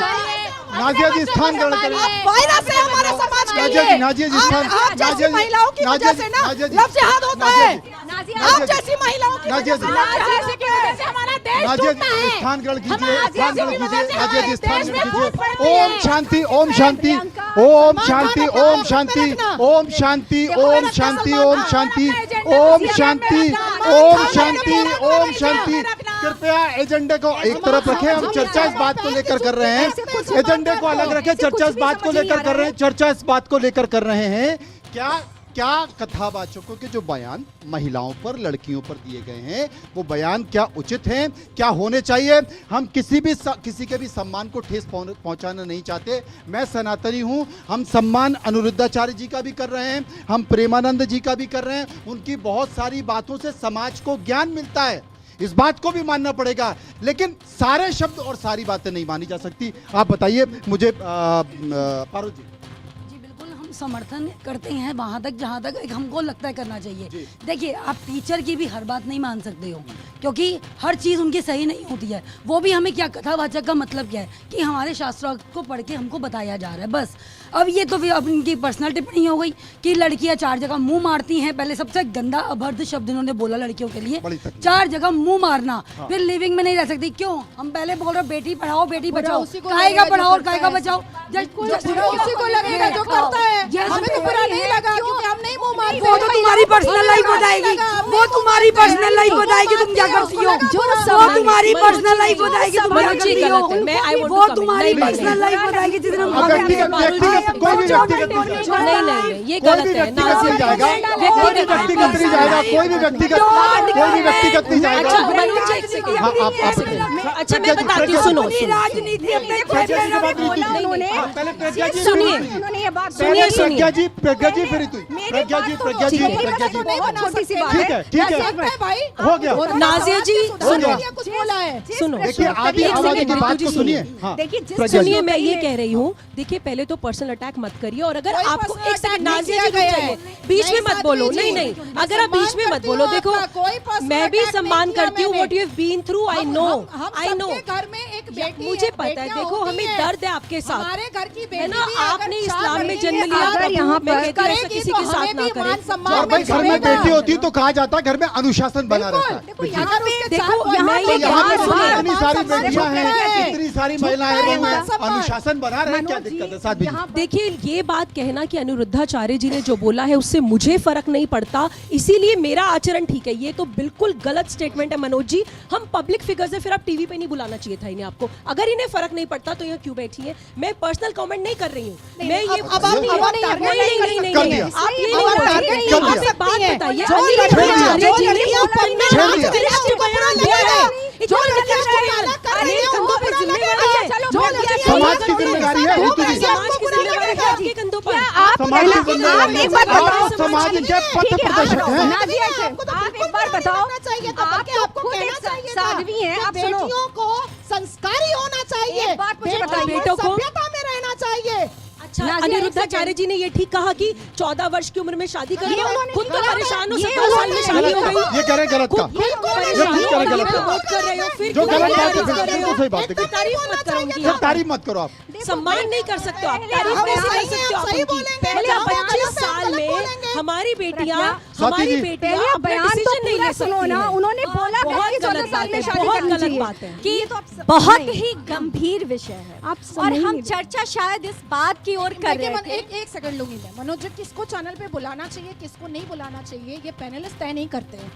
ग्रहण करें। वायरस है हमारे समाज के नाजिया लिए। जी, नाजिया जी स्थान, आप जैसी नाजिया जी, महिलाओं की नाजिया वजह जी, से ना नाजिया जी, लव जिहाद होता नाजिया है। जी, आप जैसी महिलाओं की नाजिया वजह जी, से नाजिया की वजह से हमारा देश नाजिया टूटता जी है। स्थान ग्रहण कीजिए। नाजिया स्थान जी ग्रहण की कीजिए। वजह से नाजिया जी हमारे स्थान देश में ग्रहण फूट कीजिए। पड़ती है। ओम शांति, ओम शांति, ओम शांति, ओम शांति, ओम शांति, ओम शांति, ओम शांति, ओम शांति, ओम शांति, ओम शांति। कृपया एजेंडे को एक तरफ रखें। हम चर्चा इस बात को लेकर कर रहे हैं। एजेंडे को अलग रखें। चर्चा इस बात को लेकर कर रहे हैं। चर्चा इस बात को लेकर कर रहे हैं। क्या कथावाचकों के जो बयान महिलाओं पर, लड़कियों पर दिए गए हैं, वो बयान क्या उचित हैं, क्या होने चाहिए? हम किसी के भी सम्मान को ठेस पहुंचाना नहीं चाहते। मैं सनातनी हूं। हम सम्मान अनिरुद्धाचार्य जी का भी कर रहे हैं, हम प्रेमानंद जी का भी कर रहे हैं। उनकी बहुत सारी बातों से समाज को ज्ञान मिलता है, इस बात को भी मानना पड़ेगा। लेकिन सारे शब्द और सारी बातें नहीं मानी जा सकती। आप बताइए मुझे पारुल जी। जी बिल्कुल, हम समर्थन करते हैं वहाँ तक जहाँ तक एक हमको लगता है करना चाहिए। देखिए, आप टीचर की भी हर बात नहीं मान सकते हो, क्योंकि हर चीज़ उनकी सही नहीं होती है। वो भी हमें क्या, कथावाचक का मतलब क्या है कि हमारे शास्त्रों को पढ़ के हमको बताया जा रहा है, बस। अब ये तो फिर अब इनकी पर्सनल टिप्पणी हो गई कि लड़कियां 4 जगह मुंह मारती हैं। पहले सबसे गंदा अभद्र शब्द इन्होंने बोला लड़कियों के लिए, 4 जगह मुंह मारना। फिर लिविंग में नहीं रह सकती। क्यों? हम पहले बोल रहे बेटी पढ़ाओ बेटी बचाओ, काहेगा पढ़ाओ और काहेगा बचाओ। उसी को लगेगा जो करता है। हमें तो बुरा नहीं लगा क्योंकि हम नहीं मुंह मारते। वो तो तुम्हारी पर्सनल लाइफ बताएगी, वो तुम्हारी पर्सनल लाइफ बताएगी तुम क्या करती हो। वो तुम्हारी पर्सनल लाइफ बताएगी तुम क्या करती हो। वो तुम्हारी पर्सनल लाइफ बताएगी जिस दिन हम कोई भी व्यक्तिगत नहीं, ये गलत है। नहीं जाएगा, कोई भी व्यक्तिगत नहीं जाएगा, कोई भी व्यक्तिगत नहीं जाएगा। अच्छा मैं बताती हूँ, सुनो राजनीति सुनिए प्रज्ञा जी फिर प्रज्ञा जी छोटी सी बात ठीक है, ठीक है, हो गया। नाजिया जी सुनो, कुछ बोला है। सुनो, देखिए आधी आवाज़ की बात को सुनिए। हाँ, देखिए सुनिए, मैं ये कह रही हूँ, देखिए पहले तो पर्सनल अटैक मत करिए। और अगर आपको एक सेकंड नाजिया जी रुक जाइए, बीच में मत बोलो। नहीं, अगर आप बीच में मत बोलो। देखो मैं भी सम्मान करती हूँ, what you have been through, I know. घर में एक बेटी मुझे है, पता है, बेटियां देखो होती हमें हैं। दर्द है आपके साथ, हमारे घर की है बेटी ना, भी आपने अगर इस्लाम में चाह जन्म रही लिया, है, प्रभु, अगर यहाँ मैं पर कहती हूँ ऐसा करेगी किसी तो के साथ हमें ना भी करें। मान सम्मान और भाई घर में मिलेगा। बेटी होती तो कहा जाता घर में अनुशासन बना रहता है। देखो देखिए, यहाँ उसके देखो, चार यहाँ बोलने ये के यहाँ पे बाद सुनिए, मान इतनी सारी सम्मान बेटियां चुप हैं, रहे। इतनी सारी महिलाएं रहे, हैं, मान सम्मान। अनुशासन बना रहे हैं, क्या मनोज जी, दिक्कत है साथ भी? यहाँ पर- देखिए ये बात कहना कि अनिरुद्धाचार्य जी ने जो बोला है उससे मुझे फर्क नहीं पड़ता, इसीलिए मेरा आचरण ठीक है, ये तो बिल्कुल गलत स्टेटमेंट है मनोज जी। हम पब्लिक फिगर्स है, फिर आप टीवी पे नहीं बुलाना चाहिए था इन्हें आपको। अगर इन्हें फर्क नहीं पड़ता तो यहाँ क्यों बैठी है? मैं पर्सनल कमेंट नहीं कर रही हूँ, मैं ये अब आप target नहीं कर दिया। आप ये अब नहीं आप कर target सकते। नहीं आप कर एक बात सकती हैं। बताइए, जो अनिरुद्धाचार्य लड़कियां- जी जो ने लड़कियां ऊपर में पर नाच दिया। के लिस्ट बयान दिया है, जो इतना लड़कियां लिस्ट बयान, गाना कर रही अनेक हैं, कंधों पे उनको बुरा जिम्मेवारी है, लगेगा। जो जो लड़कियां लड़कियां समाज गाना की कर रही हैं, जिम्मेदारी है, वो ऋतु जी। समाज की जिम्मेवारी है आपके कंधों पर। आप समाज की आप जिम्मेदारी एक बार है, बताओ, आप समाज के पथ ठीक है, प्रदर्शक आप हैं। नाज़िया से, आपको तो आप बिल्कुल एक बार नहीं बताओ, करना चाहिए था, आप बल्कि तो आपको खुद कहना एक चाहिए था साध्वी हैं, कि आप सुनो। बेटियों को संस्कारी होना चाहिए, एक बात मुझे बेटियों बताइए, को बेटों को- सभ्यता में रहना चाहिए। अच्छा, नाज़िया, एक अनिरुद्धाचार्य सेकंड। जी ने ये ठीक कहा कि 14 वर्ष की उम्र में शादी कर ये लो, उन्होंने खुद तो गलत है, परेशान हो, ये 17 साल में उन्होंने शादी हो गलत गई, ये कह रहे हैं गलत का। परेशानी ये होगी, गलत है। प्रमोट कर रहे हो, फिर जो क्यों गलत बात है, प्रमोट कर रहे बिल्कुल हो? सही बात है। फिर तारीफ मत करो उनकी, फिर तारीफ मत करो आप। सम्मान नहीं कर सकते हो आप, पहले तारीफ आप नहीं कर सही सकते हैं, हो आप आप सही उनकी। बोलेंगे, पहले जहाँ 25 गलत है, साल गलत में बोलेंगे। हमारी बेटियां स्वाति जी, अपना बयान तो डिसीजन नहीं पूरा ले सुनो सकती ना, हैं। उन्होंने बोला बहुत कि 14 गलत साल बात में है, शादी बहुत करनी गलत चाहिए। बात है। कि ये तो आप सब बहुत नहीं। ही गंभीर विषय है आप समझ और नहीं हम रहे। चर्चा शायद इस बात की ओर कर रहे थे। एक सेकंड लूंगी मैं। मनोज जी, किसको चैनल पे बुलाना चाहिए, किसको नहीं बुलाना चाहिए, ये पैनलिस्ट तय नहीं करते हैं,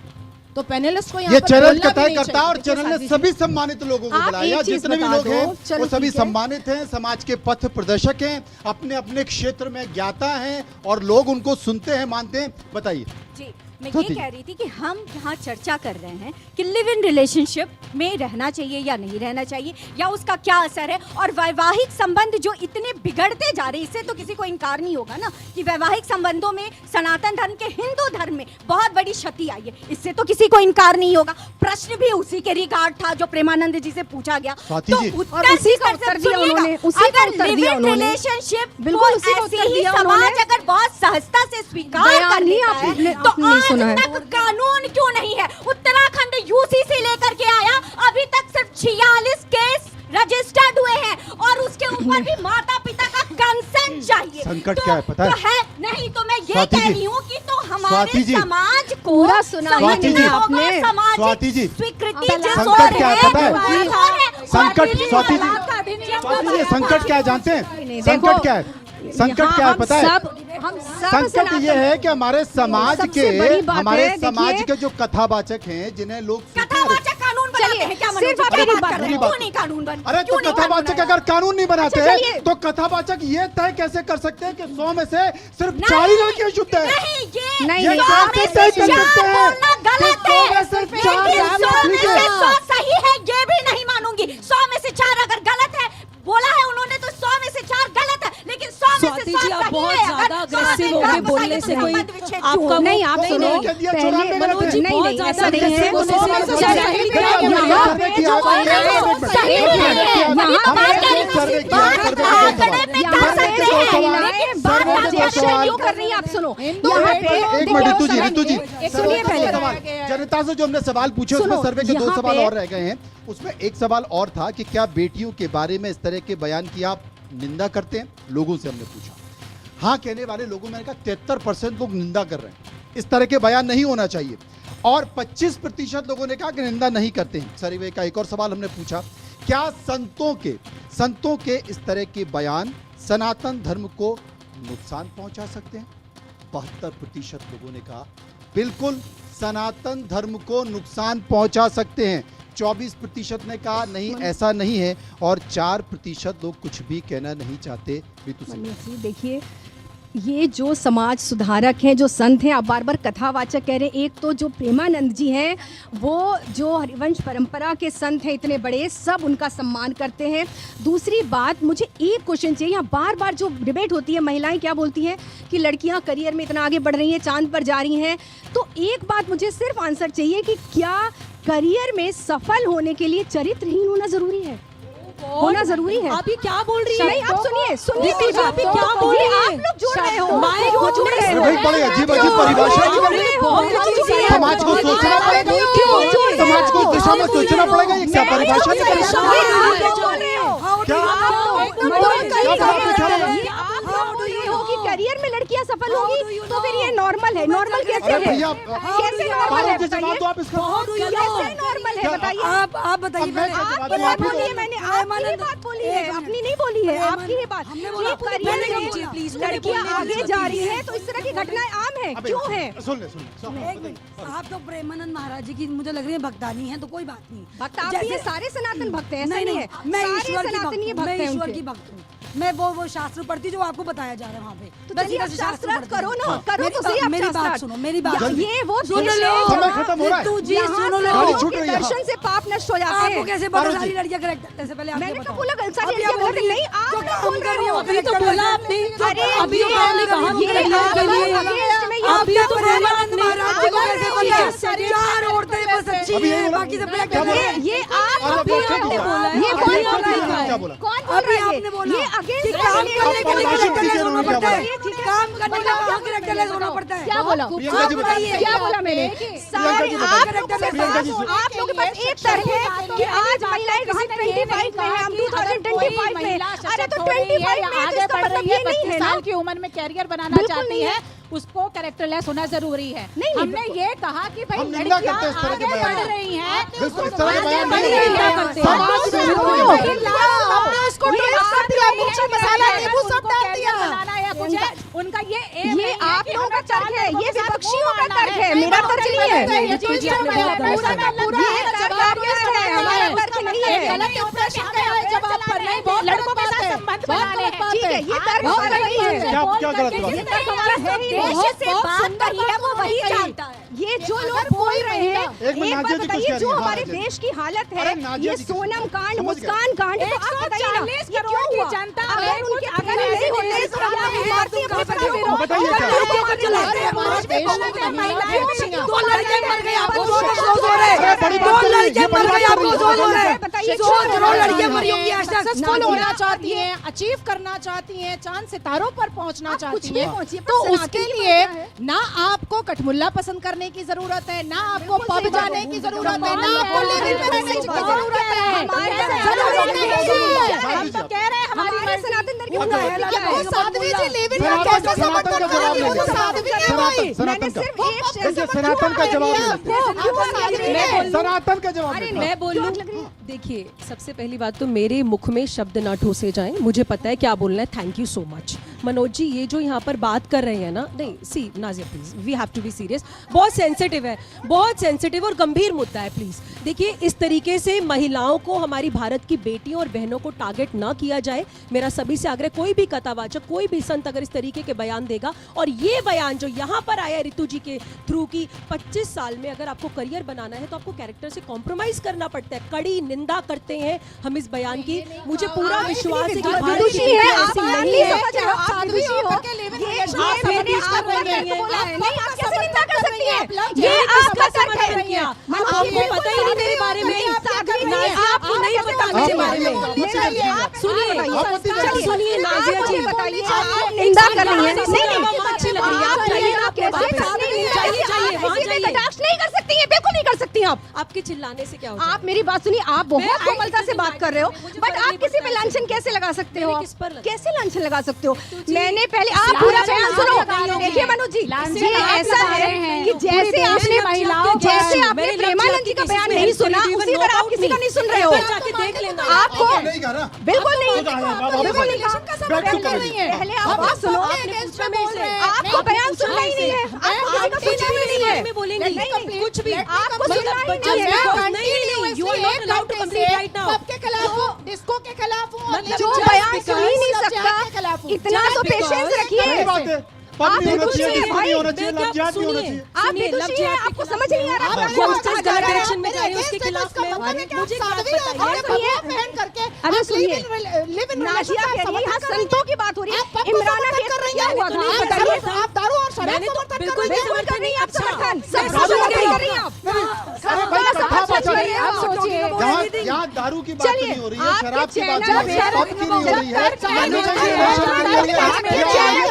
तो पैनलिस्ट को यहाँ ये पर चैनल बोलना का भी तय नहीं करता है और चाहिए। चैनल ने देखिए, सभी सम्मानित लोगों को आप बुलाया, एक चीज जितने भी बता लोग हैं दो, चलो वो सभी ठीक है। सम्मानित हैं, समाज के पथ प्रदर्शक हैं, अपने अपने क्षेत्र में ज्ञाता हैं और लोग उनको सुनते हैं, मानते हैं। बताइए। जी, मैं तो ये ठीक। कह रही थी कि हम यहाँ चर्चा कर रहे हैं कि लिव इन रिलेशनशिप में रहना चाहिए या नहीं रहना चाहिए, या उसका क्या असर है, और वैवाहिक संबंध जो इतने बिगड़ते जा रहे हैं, इससे तो किसी को इनकार नहीं होगा ना कि वैवाहिक संबंधों में सनातन धर्म के हिंदू धर्म में बहुत बड़ी क्षति आई है, इससे तो किसी को इनकार नहीं होगा। प्रश्न भी उसी के रिगार्ड था जो प्रेमानंद जी से पूछा गया, स्वाति तो जी। उत्तर और उसी किस का तरह से उत्तर दिया सुनिएगा, उन्होंने, उसी का अगर उत्तर लिव दिया इन उन्होंने। रिलेशनशिप बिल्कुल को उसी का ऐसी उत्तर ही दिया समाज उन्होंने। अगर बहुत सहजता से स्वीकार बयान कर ही लेता आपने- है, तो आपने आज सुना है। तक कानून क्यों नहीं है? उत्तराखंड यूसीसी लेकर के आया, अभी तक सिर्फ 46 केस रजिस्टर्ड हुए हैं और उसके ऊपर भी माता पिता का कंसेंट चाहिए। संकट क्या है पता है? तो है नहीं, तो मैं ये स्वाति कह जी, रही हूँ कि तो स्वाति हमारे जी, समाज को पूरा सुना ही स्वाति नहीं जी, आपने। स्वाति जी, स्वीकृति संकट जिस क्या ओर है पता है? उस ओर है। संकट, स्वाति जी, तलाक का अधिनियम को स्वाति जी, ये संकट क्या है जानते हैं? नहीं, संकट देखो, क्या है? संकट यहाँ क्या है हम पता है? हम सब संकट सनातन- ये है कि हमारे समाज सबसे के बड़ी बात हमारे है, समाज देखिए- के जो कथावाचक हैं जिन्हें लोग सुनते हैं, कथावाचक कानून बनाते हैं क्या? सिर्फ मनोज जी, अपनी क्या बात बात कर रहे हैं? बात- क्यों नहीं कानून बन? अरे तो क्यों नहीं कानून कथावाचक बनाया? अगर कानून नहीं बनाते अच्छा, हैं चलिए। तो कथावाचक ये तय कैसे कर सकते हैं कि 100 में से सिर्फ नहीं, 4 ही लड़कियां शुद्ध है? नहीं, ये नहीं, ये नहीं, सौ कैसे में तय से कर चार सकते हैं बोलना गलत कि 100 है, में सिर्फ 4 लेकिन 100 में ठीक से है? 100 सही है ये भी नहीं मानूंगी। 100 में से 4 अगर गलत है बोला है उन्होंने, तो 100 में से 4 गलत है, लेकिन 100 में से स्वाति 100 जी, आप सही बहुत है। ज्यादा अगर 100 aggressive में हो गए गलत बोलने से, है, तो कोई संबंध विच्छेद आपका क्यों? नहीं, आप नहीं, सुनो, नहीं, कह दिया, पहले 94 मनोज जी नहीं, बहुत नहीं, ज्यादा ऐसा नहीं है। aggressive होने से सोने से मुझे ज्यादा नहीं ही लग रहा नहीं है। है। यहाँ सर्वे पे किया, जो सर्वे है, किया, वो सर्वे सही किया, नहीं है। सर्वे यहाँ किया, पे सर्वे किया, बात सर्वे है, किया, आंकड़े पे यहाँ कर पे सकते हैं, सवाल, लेकिन सर्वे बात के दो आगे सवाल। क्यों कर रही है आप सुनो हिंदू यहाँ है, पे एक देखो, मिनट ऋतु जी, सुनो, ऋतु जी, एक सर्वे सुनिए के दो पहले। सवाल। जनता से जो हमने सवाल पूछे उसमें सुनो, सर्वे के 2 यहाँ सवाल पे- और रह गए हैं। उसमें एक सवाल और था कि क्या बेटियों के बारे में इस तरह के बयान की आप निंदा करते हैं? लोगों से हमने पूछा, हाँ कहने वाले लोगों में 73% लोग निंदा कर रहे हैं, इस तरह के बयान नहीं होना चाहिए, और 25% लोगों ने कहा कि निंदा नहीं करते हैं। सर्वे का एक और सवाल हमने पूछा, क्या संतों के इस तरह के बयान सनातन धर्म को नुकसान पहुंचा सकते हैं? 72% लोगों ने कहा बिल्कुल सनातन धर्म को नुकसान पहुंचा सकते हैं। 24% ने कहा नहीं ऐसा नहीं है, और 4% लोग कुछ भी कहना नहीं चाहते। ऋतु सिंह, मनोज जी देखिए, ये जो समाज सुधारक हैं, जो संत हैं, आप बार बार कथावाचक कह रहे हैं। एक तो जो प्रेमानंद जी हैं, वो जो हरिवंश परंपरा के संत हैं इतने बड़े, सब उनका सम्मान करते हैं। दूसरी बात, मुझे एक क्वेश्चन चाहिए। यहाँ बार बार जो डिबेट होती है, महिलाएं क्या बोलती हैं कि लड़कियां करियर में इतना आगे बढ़ रही हैं, चांद पर जा रही हैं। तो एक बात मुझे सिर्फ आंसर चाहिए कि क्या करियर में सफल होने के लिए चरित्रहीन होना जरूरी है? होना जरूरी है? आप ये क्या बोल रही है? नहीं, आप सुनिए, सुनिए ऋतु जी, आप ये क्या तो बोल ये रही हैं? आप लोग जोड़ रहे हो, माय क्यों जोड़ रहे अरे हो? भाई बड़े अजीब अजीब परिभाषा जोड़ रहे हो, समाज को सोचना पड़ेगा। क्यों? समाज को इस दिशा में सोचना पड़ेगा, एक क्या परिभाषा नहीं कर सकते? करियर में लड़कियां सफल होगी तो फिर ये नॉर्मल है? नॉर्मल कैसे है? कैसे नॉर्मल है बताइए? कैसे नॉर्मल है बताइए? आप बताइए। आपकी बात बोली है मैंने, आपकी ही बात बोली है, अपनी नहीं बोली है, आपकी ही बात। लड़कियां आगे जा रही है तो इस तरह की घटनाएं आम है, क्यों है? सुन ले आप तो प्रेमानंद महाराज जी की मुझे लग रही है भक्तानी है, तो कोई बात नहीं। भक्त आप भी सारे सनातन भक्त हैं, ऐसा नहीं है? मैं सारे ईश्वर की सनातनी भक्त हूँ, मैं हैं ईश्वर उनके। की भक्त हूँ। मैं वो शास्त्र पढ़ती जो आपको बताया जा रहा है वहाँ पे। तो बस चलिए इधर आप से शास्त्रार्थ पढ़ती करो हूँ। ना, करो तो सही आप मेरी बात शास्त्रार्थ। सुनो, मेरी बात ये वो सुन देश लो। है समय खत्म हो रहा है। तू जी सुनो लो। गाड़ी छूट रही है। दर्शन से पाप नष्ट हो जाते आपको हैं। कैसे पता सारी लड़कियां करेक्ट है? पहले मैंने आप तो बोला सारी अभी लड़कियां आप बोल गलत रही नहीं, हैं। आप जो लोग काम बोल कर रहे रही हो। हो अभी तो बोला आपने, अरे अभी तो आपने कहा कि ये लड़कियों के लिए आप अभी तो तो प्रेमानंद बोला महाराज जी को कैसे पता है? चार औरतें बस अच्छी अभी यही हैं, बोला। बाकी सब ब्लैक क्या बोला? ये आप अरे अभी बच्चे आपने को बोला है। ये अभी कौन बच्चे बोल को रहा है? क्या बोला? कौन बोल अभी रहा है? आपने बोला ये कि अगेंस्ट काम करने के लिए परिभाषित करेक्टरलेस कीजिए होना उन्होंने पड़ता है। क्या बोला? काम करने का वहाँ करेक्टरलेस होना पड़ता है। क्या बोला? प्रियंका जी बताइए। क्या बोला मैंने? सारे आप लोगों के प्रियंका जी पास आप लोगों के पास एक तर्क है कि आज महिलाएं कहाँ 25 में है, हम 2025 में। अरे तो 25 में आगे बढ़ रही है, 25 है ना? साल की उम्र में कैरियर बनाना बिल्कुल चाहती नहीं है, उसको कैरेक्टरलेस होना जरूरी है। नहीं, हमने ये कहा कि भाई हम निंदा लड़कियां करते हैं इस तरह के आगे बयान। बढ़ रही हैं, बिल्कुल, इस तरह के बयान बढ़ नहीं रही निंदा हैं। करते हैं। समाज में हमने उसको टॉस कर दिया, मिर्च मसाला नींबू सब डाल दिया। बनाना या कुछ है, उनका ये एम ये है आप कि लोगों का हमें तर्क है, ये चार विपक्षियों का लोगों को तर्क है, मेरा तर्क नहीं है। ये चीज़ आपने बहुत गलत पूरा कहा। पूरा ये तर्क जवाब आपका है, हमारा तर्क नहीं है। गलत प्रश्न का है जवाब पर नहीं, बहुत लड़कों के साथ संबंध बनाने हैं। ठीक है, ये तर्क हमारा नहीं है। क्या गलत बात ये है? तर्क हमारा है ही नहीं। देश से बात करी है वो वही जानता है। ये जो लोग बोल रहे हैं, एक मिनट, एक नाजिया बात जी कुछ बताइए, कह रही जो हैं। हमारे हाँ, देश की हालत है, अरे नाजिया ये जी कुछ- सोनम कांड, समझ गए। मुस्कान कांड, तो आप बताइए ना, 140 ये करोड़ क्यों की हुआ? जनता अगर है, उनके कुछ अगर नहीं होते तो क्या हम भारतीय अपने पति विरोध बताइए क्या? लड़कियों को चलाते हैं, हमारे देश में महिलाएं दो लड़के मर गए, आपको सोच हो रहे अरे बड़ी हैं। बात दो कर रही है, लड़के ये मर बड़ी गए, बात आपको कर सोच हो रही रहे है। हैं। बताइए, सोच रो लड़कियां मरी होंगी आज तक। सक्सेसफुल होना चाहती हैं, अचीव करना चाहती हैं, चांद सितारों पर पहुंचना आप कुछ चाहती भी हैं, पहुंचिए, पर तो सनातन उसके की लिए बात है। ना आपको कठमुल्ला पसंद करने की जरूरत है, ना आपको बिल्कुल पब सही बात जाने है। की जरूरत है, ना बिल्कुल आपको सही लिविंग बात है। मैरिज की बिल्कुल जरूरत है। हमारे जरूरत नहीं है। शादी हम तो साहब। कह रहे हैं हमारी हमारे सनातन धर्म की उनका बात है, क्या है? वो साध्वी जी लिविंग सनातन कैसे का जवाब समर्थन लेंगे। करेंगी? वो तो साध्वी है भाई। सनातन का सिर्फ एक देखिए, सनातन का जवाब लेंगे। सनातन का जवाब अरे लेंगे। मैं बोलूं, देखिए सबसे पहली बात तो मेरे मुख में शब्द ना ठोसे जाएं, मुझे पता है क्या बोलना है। Thank you so much Manoj ji. ये जो यहाँ पर बात कर रहे हैं ना, नहीं see Nazia please, we have to be serious. बहुत सेंसिटिव है, बहुत सेंसिटिव और गंभीर मुद्दा है। प्लीज देखिए, इस तरीके से महिलाओं को, हमारी भारत की बेटियों और बहनों को टारगेट ना किया जाए। मेरा सभी से आग्रह, कोई भी कथावाचक, कोई भी संत अगर इस तरीके के बयान देगा, और ये बयान जो यहाँ पर आया ऋतु जी के थ्रू की 25 साल में अगर आपको करियर बनाना है तो आपको कैरेक्टर से कॉम्प्रोमाइज करना पड़ता है। कड़ी निंदा करते हैं हम इस बयान की। मुझे पूरा विश्वास है कि भारत की जी है, बेटी आप ऐसी मान नहीं नहीं है। समझ रहे हो, आप साध्वी विदुषी हो। होकर के लिविंग ये रिलेशन आप मैंने फिर बीच में आपका बोल रही तर्क हैं। बोला है, नहीं आप कैसे आप निंदा कर कर सकती रही हैं, हैं? आप लव ये जिहाद की आपका समर्थन तर्क कर है। रही हैं। आपको पता ही नहीं मेरे बारे में। आपको नहीं पता मेरे बारे में। सुनिए, सुनिए नाजिया जी, बताइए, आप निंदा कर रही हैं। नहीं अच्छी लग रही है। आप जाइए ना अपने बात पे। जाइए वहाँ जाइए। कटाक्ष नहीं कर सकती हैं, बिल्कुल नहीं कर सकती हैं आप। आपके चिल्लाने से क्या होता है? आप मेरी बात सुनिए, आप बहुत मैं कोमलता से बात कर रहे हो, मुझे बट फर्क आप नहीं किसी पे पड़ता है। लांछन कैसे लगा सकते हो? मैंने आप किस पर लगाया? कैसे लांछन लगा सकते हो? जी, मैंने पहले आप पूरा लांछन बयान आप सुनो। लगा रही देखिए हैं। मनोज जी, लांछन ये आप ऐसा लगा है रहे हैं। कि पूरी जैसे देश आपने की महिलाओं को जैसे है। आपने मेरे प्रेमानंद जी का बयान नहीं सुना, उसी तरह आप किसी का नहीं सुन रहे हो। जाके देख लेना। आपको नहीं कहा ना। बिल्कुल नहीं, बाबा, बिल्कुल नहीं रिलेशन का कहा। संबंध बैक टू नहीं है। पहले आप बात सुनो, आपने पूछा मेरे से। आपको बयान सुनना ही नहीं है, आपको किसी का कुछ भी नहीं है। में बोलेंगी नहीं, कुछ भी आपको मतलब सुनना ही बच्चा नहीं है। नहीं, you are not allowed to complete right now. Pub के खिलाफ हूँ, डिस्को के खिलाफ हूँ, और मतलब जो just बयान because सुन ही नहीं लव जिहाद के सकता, खिलाफ हूँ। इतना तो Just पेशेंस because- रखिए। सही बात है। पब आप नहीं होना बिल्कुल चाहिए, सुनिए डिस्को नहीं भाई, होना चाहिए, लव जिहाद नहीं होना चाहिए। आप विदुषी हैं, आपको समझ नहीं आ रहा। आप आप youngsters गलत रहे हैं। डायरेक्शन में जा रहे हैं, मेरे उसके against खिलाफ इसका में मतलब है कि मुझे आप क्या साध्वी बताइए। होकर के सुनिए। भगवा पहन करके अरे आप सुनिए, लिव इन नाजिया कह रही है, यहाँ संतों की बात हो रही आप है। पब को इमराना समर्थन केस कर में रही क्या हैं। हुआ था? नहीं, आप बताइए। आप दारू और शराब मैंने तो समर्थन कर बिल्कुल रही भी हैं। बिल्कुल कर रही हैं आप अच्छा, समर्थन। मैं सब समझ समर्थन गई। कर रही हैं आप। अरे भाई कथावाचक आप सोचिए यहाँ दारू की बात नहीं हो रही है, आपके शराब की बात चैनल नहीं हो रही है, पे- पब की नहीं हो रही है, जब ये तक- ये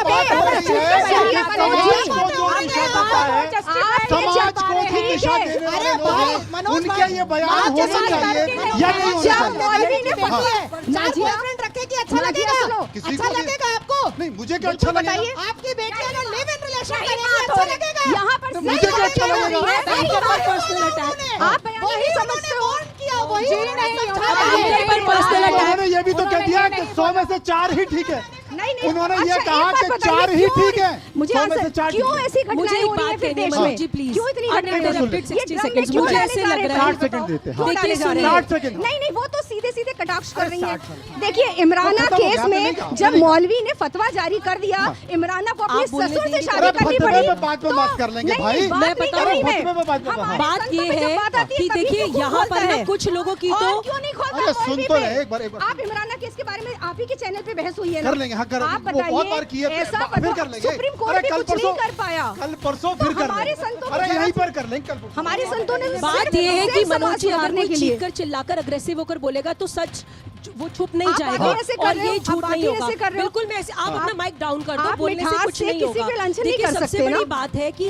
बात हो रही है समाज को जो दिशा देता है, समाज को जो दिशा देने वाले लोग हैं, उनके ये बयान होने चाहिए या नहीं होने जब मौलवी ने चाहिए? हाँ। नाजिया रखेगी अच्छा लगेगा किसी अच्छा को भी- लगेगा आपको नहीं, मुझे क्या अच्छा लगेगा? बताइए। आपकी बेटी अगर लिव इन रिलेशन नहीं, करेगी बात अच्छा हो रही- लगेगा यहाँ पर तो सही मुझे क्या बात अच्छा हो रही लगेगा? है। सही आप बात personal है। attack- आप बयान वही नहीं उन्होंने समझते हो। warn किया, वही जी उन्होंने नहीं, समझाया। आपके ऊपर personal attack- उन्होंने ये भी तो कह दिया कि 100 में से 4 ही ठीक है। नहीं नहीं उन्होंने ये अच्छा, कहा एक बात कि बताइए, 4 ही क्यों- ठीक है, मुझे 100 में से आंसर 4 ठीक क्यों है। ऐसी घटनाएं मुझे एक हो रही है बात फिर कहनी है देश मनोज में? जी प्लीज क्यों इतनी घटनाएं हो रही अनइंटरप्टेड है? 60 ये सेकंड्स ड्रम में मुझे क्यों ऐसे डाले लग जा रहा है 60 सेकंड देते हैं। क्यों डाले देखिए जा रहे हैं? 60 सेकंड। नहीं नहीं वो तो सीधे सीधे कटाक्ष कर अरे रही है 60 देखिए इमराना तो खत्म हो केस गया, में नहीं कहा, जब नहीं कहा। मौलवी ने फतवा जारी कर दिया इमराना को अपने आप बोलने ससुर से दीजिए। शादी अरे करनी फतवे पड़ी पे बात में बात कर लेंगे नहीं, भाई। बात मैं नहीं बता कर रही रही मैं। फतवे पे बात में हमारे बात संतों ये पे जब है बात आती है, कि तभी देखिए क्यों यहाँ पर खोलता ना है? कुछ लोगों की और तो क्यों नहीं खोलता अरे सुन मौलवी तो पे? रहे, एक बार आप इमराना केस के बारे में आप ही के चैनल पे बहस हुई है ना कर लेंगे, हाँ, कर आप वो बहुत बार की है, बताइए ऐसा फिर कर लेंगे। सुप्रीम अरे कोर्ट भी कल कुछ नहीं परसों- कर पाया कल परसों तो फिर कर हमारे लेंगे। संतों अरे को यहीं जरा- पर कर लेंगे कल परसों। हमारे संतों ने बात ये है कि मनोज जी अगर सुधारने कोई के लिए चीखकर चिल्लाकर अग्रेसिव होकर बोलेगा तो सच वो छुप नहीं आप जाएगा बातें ऐसे कर और रहे हो, ये आप झूठ बातें नहीं होगा। ऐसे कर रहे हो। बिल्कुल मैं ऐसे आप अपना माइक डाउन कर दो, आप बोलने से मिठास कुछ से नहीं किसी होगा। पे लांछन नहीं देखिए कर सबसे सकते ना। बड़ी बात है कि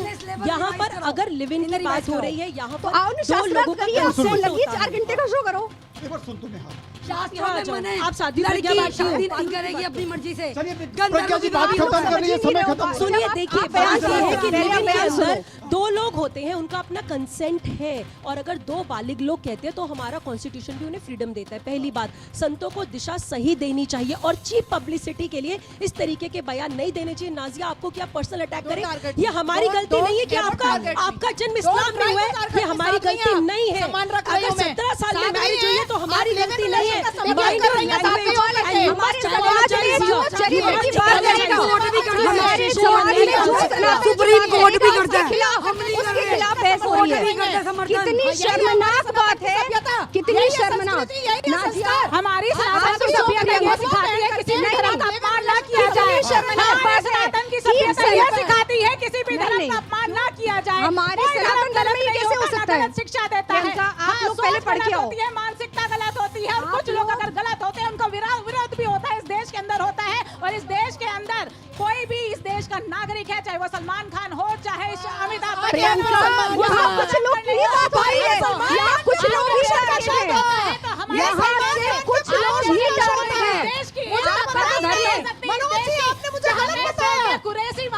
यहाँ पर अगर लिव इन की बात हो रही है यहाँ पर आओ दो लोगों का करिए consent आपसे लगी होता है। 4 घंटे का शो करो एक बार सुन तुम्हें, हाँ। शास्त्रों में मना है, आप शादी पर लड़की क्या बात क्यों? शादी नहीं करेगी अपनी मर्जी से। चलिए गंधर्व प्रज्ञा जी की बात बात खत्म कर रही है, समय खत्म हो सुनिए गया। देखिए आप बात बयान ये है कि सुनो, लिव इन के बयान सुनो। अंदर दो लोग होते हैं, उनका अपना कंसेंट है और अगर दो बालिग लोग कहते हैं तो हमारा कॉन्स्टिट्यूशन भी उन्हें फ्रीडम देता है। पहली बात, संतों को दिशा सही देनी चाहिए और चीप पब्लिसिटी के लिए इस तरीके के बयान नहीं देने चाहिए। नाजिया आपको क्या पर्सनल अटैक करें? ये हमारी गलती नहीं है कि आपका जन्म इस्लाम में हुआ है, ये हमारी गलती नहीं है। अगर 17 साल में मैरिज हुई है तो हमारी गलती नहीं है। सुप्रीम कोर्ट भी करता है। उसके खिलाफ बहस हो रही है। कितनी शर्मनाक बात है, कितनी शर्मनाक। नाजिया हमारी आप सनातन की सभ्यता ये लोगों सिखाती है किसी भी धर्म का अपमान ना किया कितनी जाए। शर्मनाक हमारे बात है। सनातन की सभ्यता ये सिखाती है किसी भी नहीं, धर्म नहीं। का अपमान ना किया जाए। हमारे कोई सनातन धर्म में ये गलत कैसे नहीं हो होता, सकता है? गलत शिक्षा देता है। प्रियंका, आप हाँ, लोग पहले सोच पढ़ के गलत आओ। होती है, मानसिकता गलत होती है और आप कुछ लोग अगर गलत होते हैं उनको विरोध भी होता है, इस देश के अंदर होता है। और इस देश के अंदर कोई भी इस देश का नागरिक है, चाहे वो सलमान खान हो चाहे अमिताभ बच्चन प्रियंका, हो, यहाँ कुछ लोग की बात हो रही है, यहाँ कुछ लोग भी डर रहे हैं। यहाँ से कुछ लोग भी डर रहे हैं। मनोज जी आपने मुझे गलत बताया। कुरैशी ये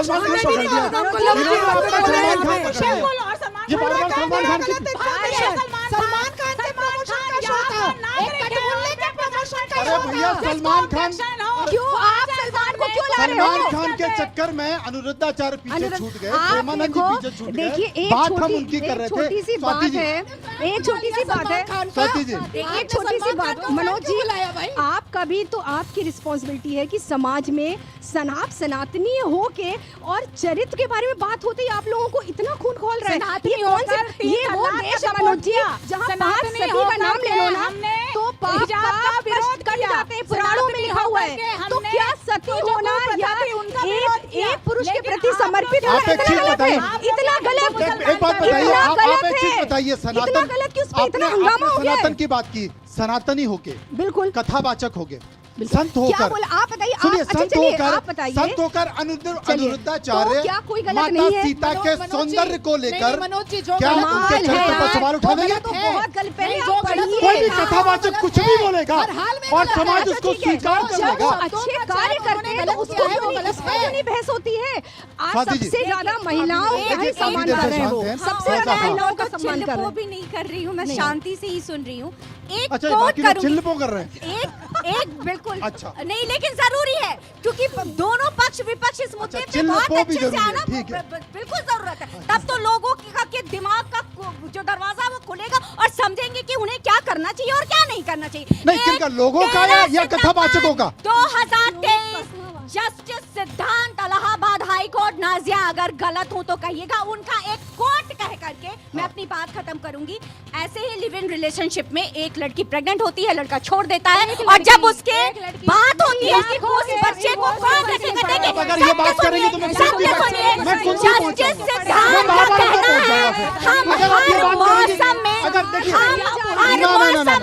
सलमान खान पकड़ दिया। शेखुल और सलमान ये बार-बार सलमान खान की सलमान खान के प्रमोशन का शो था, एक कटगुल्ले के प्रमोशन का अरे शो भैया था। सलमान खान क्यों आप सलमान को क्यों ला रहे सलमान हो? खान के चक्कर में अनिरुद्धाचार्य पीछे छूट गए, आप प्रेमानंद जी देखो, पीछे छूट देखिए गए। एक बात हम उनकी छोटी कर रहे एक थे। छोटी सी स्वाति बात जी, है, एक छोटी सी बात है। स्वाति जी, एक छोटी सी बात, मनोज जी आपका भी तो आपकी रिस्पॉन्सिबिलिटी है कि समाज में सनातनी हो के और चरित्र के बारे में बात होती है, आप लोगों को इतना खून खोल रहा है। सनातनी ये कौन होकर सी तीन ये वो तलाक देश का है मनोज जी सपोर्ट जहाँ किया। पांच सनातनी सती का होकर नाम ले लो ना हमने तो पाप हिजाब का का विरोध कट किया। जाते हैं, पुराणों में लिखा हुआ है। सनातनी तो होकर क्या हमने सती जो होना प्रथा या थी, उनका विरोध किया। एक पुरुष के लेकिन प्रति आप समर्पित लोग- होना आप एक इतना चीज गलत बताइए। है, इतना गलत है। एक बात बताइए, इतना आप गलत एक चीज है। बताइए, इतना सनातन गलत कि उस पे इतना आपने हंगामा हो गया है। सनातन की बात की, सनातनी होके बिल्कुल कथावाचक हो गए, बिल्कुल। संत क्या होकर, बोला आप बताइए, सुनिए, अच्छा संत चलिए होकर, आप बताइए। संत होकर चलिए, अनिरुद्धाचार्य तो क्या कोई गलत माता नहीं है? सीता के मनोज जी, सौंदर्य को नहीं, लेकर मनोज जी, जो क्या गलत उनके है चरित्र पर यार, सवाल उठा देंगे? तो बहुत गलत पहले नहीं, आप जो गलत पढ़िए। कोई भी हाँ, कथावाचक गलत कुछ भी है। बोलेगा हर हाल में और गलत है। समाज अच्छा, उसको ठीक है। स्वीकार कर जब वो लेगा। अच्छे कार्य करते हैं तो उसको है, वो क्यों गलत इस पर है। क्यों नहीं बहस होती है? आप स्वाति जी, सबसे ज्यादा महिलाओं का ही देखिए, सम्मान आप कर रहे हो, शांत हैं। सबसे हाँ, ज्यादा हाँ। महिलाओं का सम्मान कर रहे चिल्लपो हो। भी नहीं कर रही हूँ, मैं शांति से ही सुन रही हूँ। एक अच्छा, कोट बाकी लोग करूंगी। चिल्लपो कर रहे हैं। एक बिल्कुल अच्छा। नहीं, लेकिन जरूरी है क्योंकि दोनों पक्ष विपक्ष इस मुद्दे पे चिल्लपो बहुत भी अच्छे से जरूरी है, आना ठीक है। बिल्कुल जरूरत है। तब तो लोगों के दिमाग का जो दरवाजा वो खुलेगा और समझेंगे कि उन्हें क्या करना चाहिए और क्या नहीं करना चाहिए। नहीं, किनका, लोगों का या कथावाचकों का? 2023 जस्टिस सिद्धांत इलाहाबाद हाई कोर्ट, नाजिया अगर गलत हूं तो कहिएगा, उनका एक कोर्ट कह करके मैं अपनी बात खत्म करूंगी। ऐसे ही लिव इन रिलेशनशिप में एक लड़की प्रेग्नेंट होती है, लड़का छोड़ देता है, और जब उसके बात होती है कि उस बच्चे को कौन रखेगा, अगर ये बात करेंगे तो मैं जस्टिस सिद्धांत का कहना है हम हर मौसम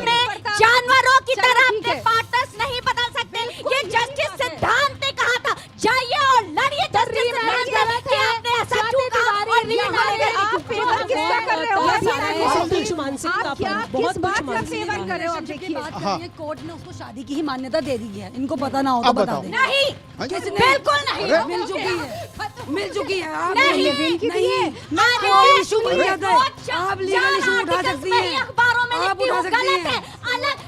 में जानवरों की तरह अपने पार्टनर्स नहीं बदल सकते। ये जस्टिस सिद्धांत ने कहा था, जाइए और लड़िए जस्टिस सिद्धांत कि आपने ऐसा क्यों कहा और आप फेवर किसका कर रहे हो? बहुत कुछ मानसिकता पर, बहुत कुछ मानसिकता फेवर कर रहे हो? अब देखिए देखिए बात करिए, कोर्ट ने उसको शादी की ही मान्यता दे दी है। इनको पता ना हो तो अब बता बताओ। दें। नहीं, किसने? बिल्कुल नहीं। मिल चुकी है, मिल चुकी है। आप नहीं, कोई इशू नहीं आता है। आप लीगल इशू उठा सकती हैं, अखबारों में आप लिखती उठा हूँ, सकती गलत हैं। है, अलग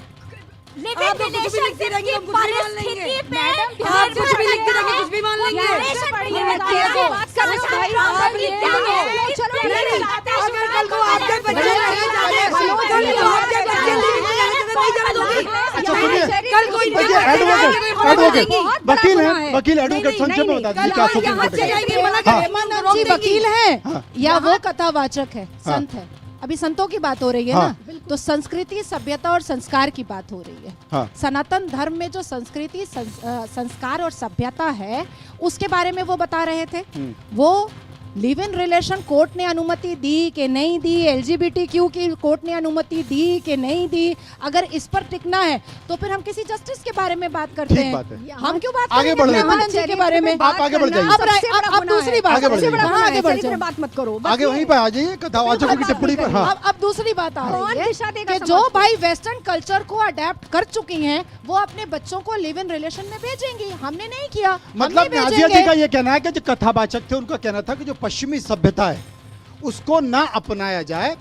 आप तो कुछ भी लिखती रहेंगी, हम कुछ भी मान लेंगे। आप कुछ भी लिखती रहेंगी, कुछ भी मान लेंगे। अगर कल को आपके बच्चे नहीं जाने, कल को आपके बच्चे नहीं जाने दोगी। अच्छा सुनिए, कल कोई एडवोकेट वकील हैं, वकील एडवोकेट संक्षेप में बता दीजिए क्या सुप्रीम कोर्ट है। प्रेमानंद जी वकील हैं या वो कथावाचक है, संत है? अभी संतों की बात हो रही है ना, तो संस्कृति, सभ्यता और संस्कार की बात हो रही है। सनातन धर्म में जो संस्कृति, संस्कार और सभ्यता है, उसके बारे में वो बता रहे थे। वो लिव इन रिलेशन कोर्ट ने अनुमति दी कि नहीं दी, LGBTQ की कोर्ट ने अनुमति दी कि नहीं दी, अगर इस पर टिकना है तो फिर हम किसी जस्टिस के बारे में बात करते हैं। बात है। हम क्यों बात आगे करेंगे बढ़ रहे हैं। प्रेमानंद जी के बारे में? आप आगे बढ़ जाइए। अब दूसरी बात, आगे बढ़ जाइए। हाँ, आगे बढ़ चरित्र जाइए। बात मत करो। आगे वहीं पे आ जाइए, कथावाचकों की टिप्पणी पर। हाँ, अब दूसरी बात आ कौन रही दिशा है देगा कि समाज जो को? भाई वेस्टर्न कल्चर को अडेप्ट कर चुकी हैं, वो अपने बच्चों को लिव इन रिलेशन में भेजेंगी। हमने नहीं किया, हम मतलब नहीं नाजिया जी भेजेंगे। का ये कहना है कि जो कथावाचक थे उनका कहना था कि जो पश्चिमी सभ्यता है उसको ना अपनाया जाए,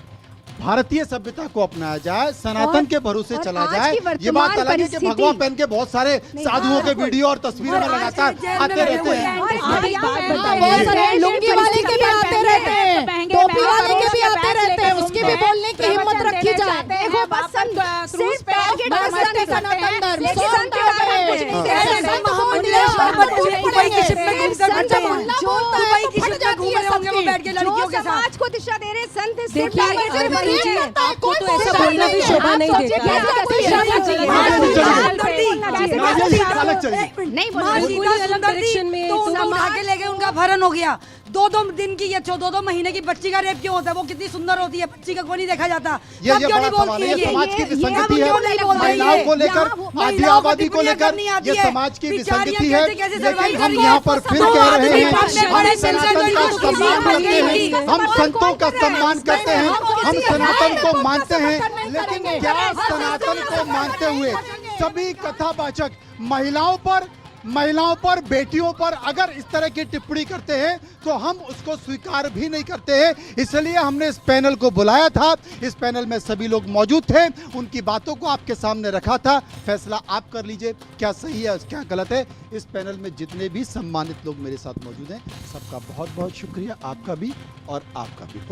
भारतीय सभ्यता को अपनाया जाए, सनातन के भरोसे और चला आज जाए। की ये बात वर्तमान अलग है कि परिस्थिति- भगवा पहन के बहुत सारे साधुओं के वीडियो और तस्वीरों में और आज लगातार जेल में आते लगे रहते हुए हैं। हैं। बहुत सारे लुंगी वाले के भी आते रहते हैं, टोपी वाले के भी आते रहते हैं, उसकी भी बोलने की हिम्मत रखी जाए। देखो बस सिर्फ टारगेट नमस्ते सनातन धर्म, लेकिन सौ संत के बारे में कुछ नहीं कह ऐसे सकते। संत को महामंडलेश्वर बोलने पर का दुबई की शिप में घूमकर संत बैठे हैं। बोलना जो बोलता है दुबई तो की फट शिप में जाती घूम है रहे होंगे वो सबकी। बैठ के लड़कियों के साथ। समाज को दिशा दे रहे संत सिर्फ देखिए, टारगेट से अरविंद जी, करता है। आपको तो ऐसा बोलना भी शोभा नहीं देता है। नहीं माँ बिल्कुल सीता अलग सुंदर डायरेक्शन थी, में तो तो उनको उठा के ले गए, उनका अपहरण हो गया। 2-2 दिन की या 2-2 महीने की बच्ची का रेप क्यों होता है? वो कितनी सुंदर होती है, बच्ची का कोई नहीं देखा जाता। ये तब क्यों बड़ा नहीं सवाल बोलती है, ये है समाज की अब विसंगति क्यों है, नहीं बोल रही महिलाओं है? को लेकर, यहाँ आधी महिलाओं को आबादी को टिप्पणियां लेकर करनी आती ये है। समाज की बेचारियां विसंगति है। कैसे survive लेकिन हम करेंगी? यहाँ पर फिर वो कह आदमी रहे हैं, अपने हम बड़े सनातन मिलकर का जो सम्मान किसी करते हैं, की हम संतों का सम्मान करते हैं, हम सनातन को मानते हैं। लेकिन क्या सनातन को मानते हुए सभी कथावाचक महिलाओं पर, बेटियों पर अगर इस तरह की टिप्पणी करते हैं तो हम उसको स्वीकार भी नहीं करते हैं। इसलिए हमने इस पैनल को बुलाया था। इस पैनल में सभी लोग मौजूद थे, उनकी बातों को आपके सामने रखा था। फैसला आप कर लीजिए, क्या सही है क्या गलत है। इस पैनल में जितने भी सम्मानित लोग मेरे साथ मौजूद हैं, सबका बहुत बहुत शुक्रिया, आपका भी और आपका भी।